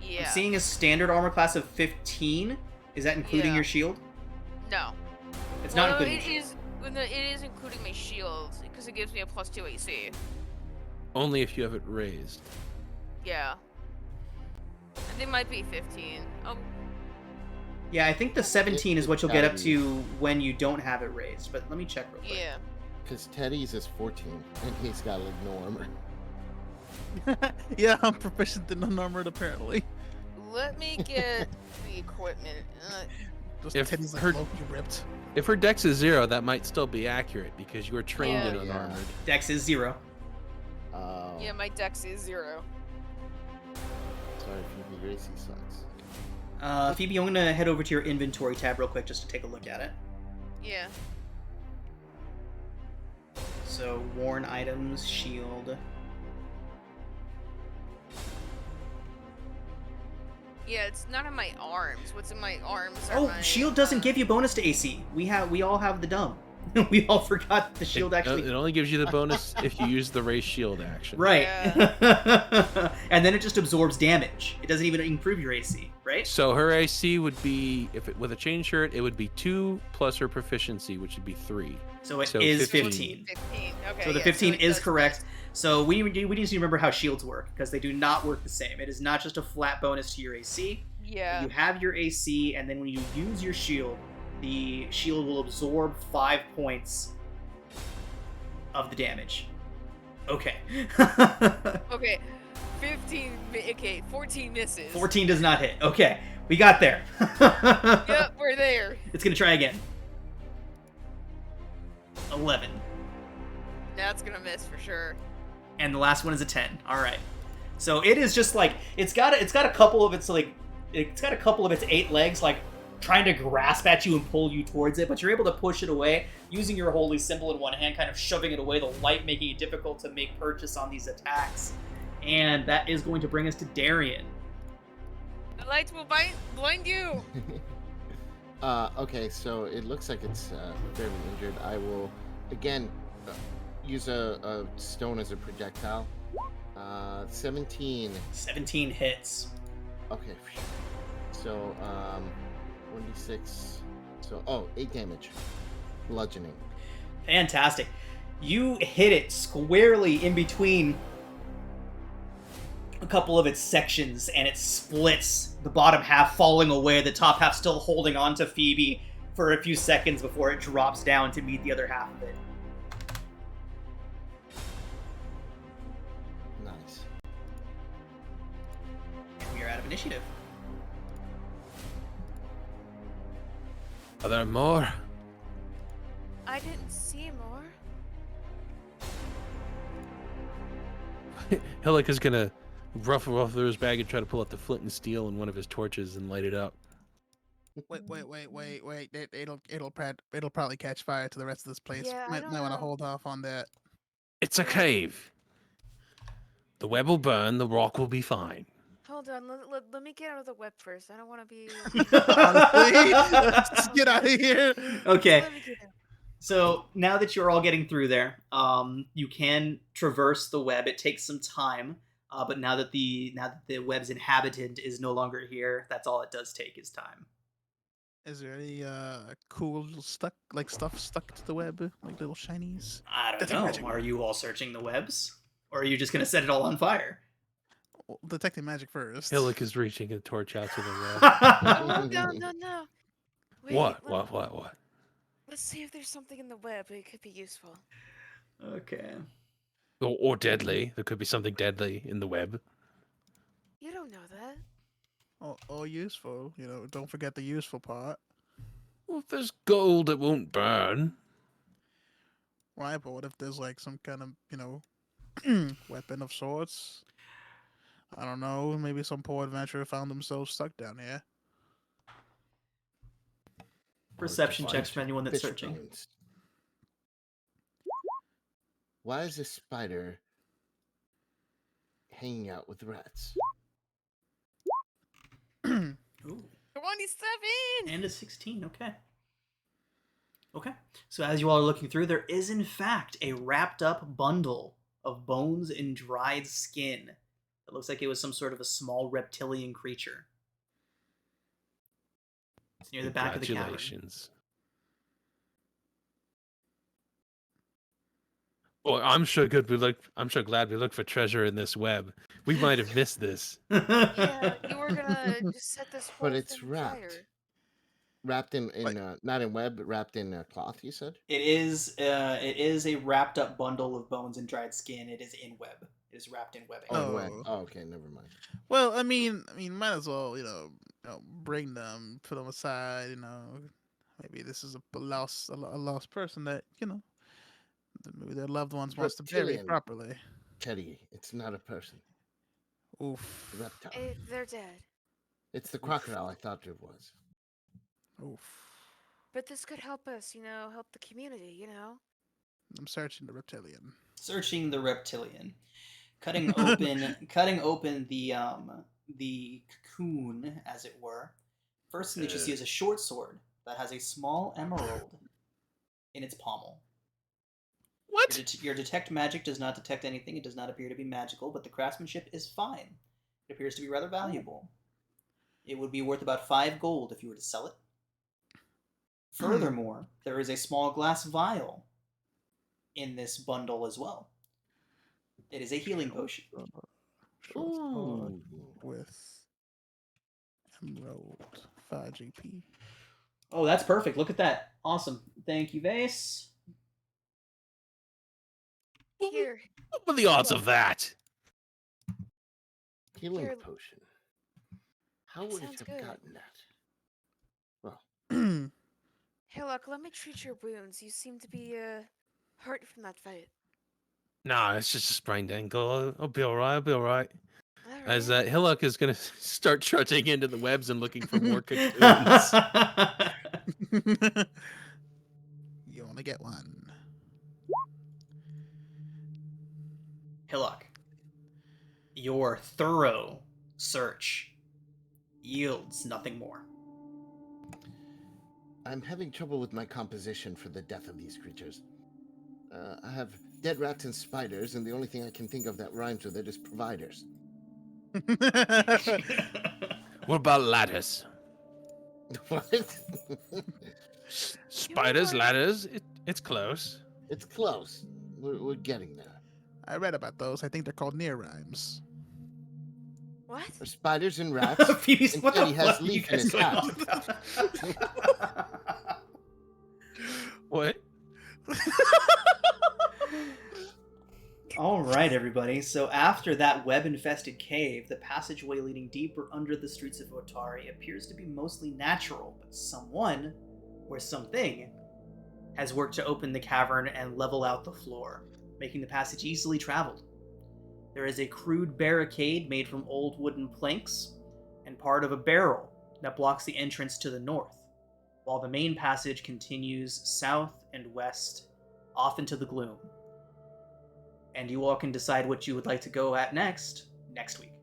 Yeah. I'm seeing a standard armor class of 15. Is that including Yeah. your shield? No. It's Well, not no, including your shield. it is including my shield because it gives me a +2 AC. Only if you have it raised. Yeah. I think it might be 15. Oh, Yeah, I think the 17 is what you'll get gotta up be. to when you don't have it raised, but let me check real quick. yeah. Because Teddy's is 14, and he's got like no armor. Yeah, I'm proficient in unarmored apparently. Let me get the equipment. Just If Teddy's like her- Loki ripped. If her dex is 0, that might still be accurate because you are trained Yeah. in Yeah. unarmored. Dex is 0. Oh. Yeah, my dex is 0. Sorry, Phoebe Gracie sucks. Phoebe, I'm gonna head over to your inventory tab real quick just to take a look at it. Yeah. So, worn items, shield. Yeah, it's not in my arms. What's in my arms? Are Oh, my, shield doesn't give you bonus to AC. We all have the dumb. We all forgot that the shield It actually. only gives you the bonus if you use the raise shield action. Right. And then it just absorbs damage. It doesn't even improve your AC, right? So her AC would be, with a chain shirt, it would be 2 plus her proficiency, which would be 3. So it So is 15. 15. Okay. So the yeah, 15 it is does correct. miss. So we need to remember how shields work, because they do not work the same. It is not just a flat bonus to your AC. Yeah. You have your AC, and then when you use your shield, the shield will absorb 5 points of the damage. Okay. Okay. 15. Okay. 14 misses. 14 does not hit. Okay. We got there. Yep, we're there. It's going to try again. 11. That's gonna miss for sure. And the last one is a 10. All right. So it is just like it's got a couple of its 8 legs like trying to grasp at you and pull you towards it, but you're able to push it away using your holy symbol in one hand, kind of shoving it away, the light making it difficult to make purchase on these attacks. And that is going to bring us to Darian. The lights will blind you. Okay, so it looks like it's fairly injured. I will, again, use a stone as a projectile. 17. 17 hits. Okay. So, 1d6. So, 8 damage. Bludgeoning. Fantastic. You hit it squarely in between a couple of its sections, and it splits, the bottom half falling away, the top half still holding on to Phoebe for a few seconds before it drops down to meet the other half of it. Nice. And we are out of initiative. Are there more? I didn't see more. Hillick is gonna ruffle through his bag and try to pull out the flint and steel and one of his torches and light it up. Wait. It'll probably catch fire to the rest of this place. Yeah, I might don't want to know. hold off on that. It's a cave. The web will burn, the rock will be fine. Hold on. Let me get out of the web first. I don't want to be. Honestly, let's get out of here. Okay. Let me get out. So now that you're all getting through there, you can traverse the web. It takes some time, but now that the web's inhabitant is no longer here, that's all it does take is time. Is there any cool stuff stuck to the web, like little shinies? I don't Detect know. magic. Are you all searching the webs, or are you just gonna set it all on fire? Well, detecting magic first. Hillick is reaching a torch out to the web. Oh, no. Wait, What? Let's see if there's something in the web. It could be useful. Okay. Or deadly. There could be something deadly in the web. You don't know that. Oh, useful. Don't forget the useful part. Well, if there's gold, it won't burn. Right, but what if there's like some kind of, weapon of sorts? I don't know. Maybe some poor adventurer found themselves stuck down here. Perception checks for anyone that's Fish searching. bones. Why is this spider hanging out with rats? Ooh. 27. And a 16, okay. Okay. So as you all are looking through, there is in fact a wrapped up bundle of bones and dried skin. It looks like it was some sort of a small reptilian creature. It's near the back of the cavern. Congratulations. Well, I'm sure glad we looked for treasure in this web, We might have missed this. Yeah, you were gonna just set this whole But it's thing wrapped. fire. Wrapped in Like- not in web, but wrapped in cloth. You said. It is a wrapped up bundle of bones and dried skin. It is in web. It is wrapped in webbing. Oh, in web. Oh. Oh, okay, never mind. Well, I mean, might as well, bring them, put them aside. Maybe this is a lost person that maybe their loved ones wants to bury Reptilian. properly. Teddy, it's not a person. Oof. It's a reptile. They're dead. It's the crocodile I thought it was. Oof. But this could help us, help the community. I'm searching the reptilian. Searching the reptilian, cutting open the cocoon, as it were. First thing that you see is a short sword that has a small emerald in its pommel. What? Your detect magic does not detect anything. It does not appear to be magical, but the craftsmanship is fine. It appears to be rather valuable. It would be worth about 5 gold if you were to sell it. Furthermore, there is a small glass vial in this bundle as well. It is a healing potion. Short sword Ooh. with emerald 5 GP. Oh, that's perfect. Look at that. Awesome. Thank you, Vase. Here, What were the odds of that? Healing Here, potion. How it would it sounds have good. gotten that? Well, hey, look, let me treat your wounds. You seem to be hurt from that fight. Nah, it's just a sprained ankle. I'll be all right. I'll be all right. All As right. Hillock is going to start trudging into the webs and looking for more cocoons. You only get one. Hillock, your thorough search yields nothing more. I'm having trouble with my composition for the death of these creatures. I have dead rats and spiders, and the only thing I can think of that rhymes with it is providers. What about ladders? What? Spiders, mind- ladders. It's close. It's close. We're getting there. I read about those. I think they're called near rhymes. What? There's spiders and rats, Phoebe's, and what the Teddy has fuck are you leaf in guys his going hat. on about? What? All right, everybody. So after that web-infested cave, the passageway leading deeper under the streets of Otari appears to be mostly natural, but someone, or something, has worked to open the cavern and level out the floor, making the passage easily traveled. There is a crude barricade made from old wooden planks and part of a barrel that blocks the entrance to the north, while the main passage continues south and west, off into the gloom. And you all can decide what you would like to go at next week.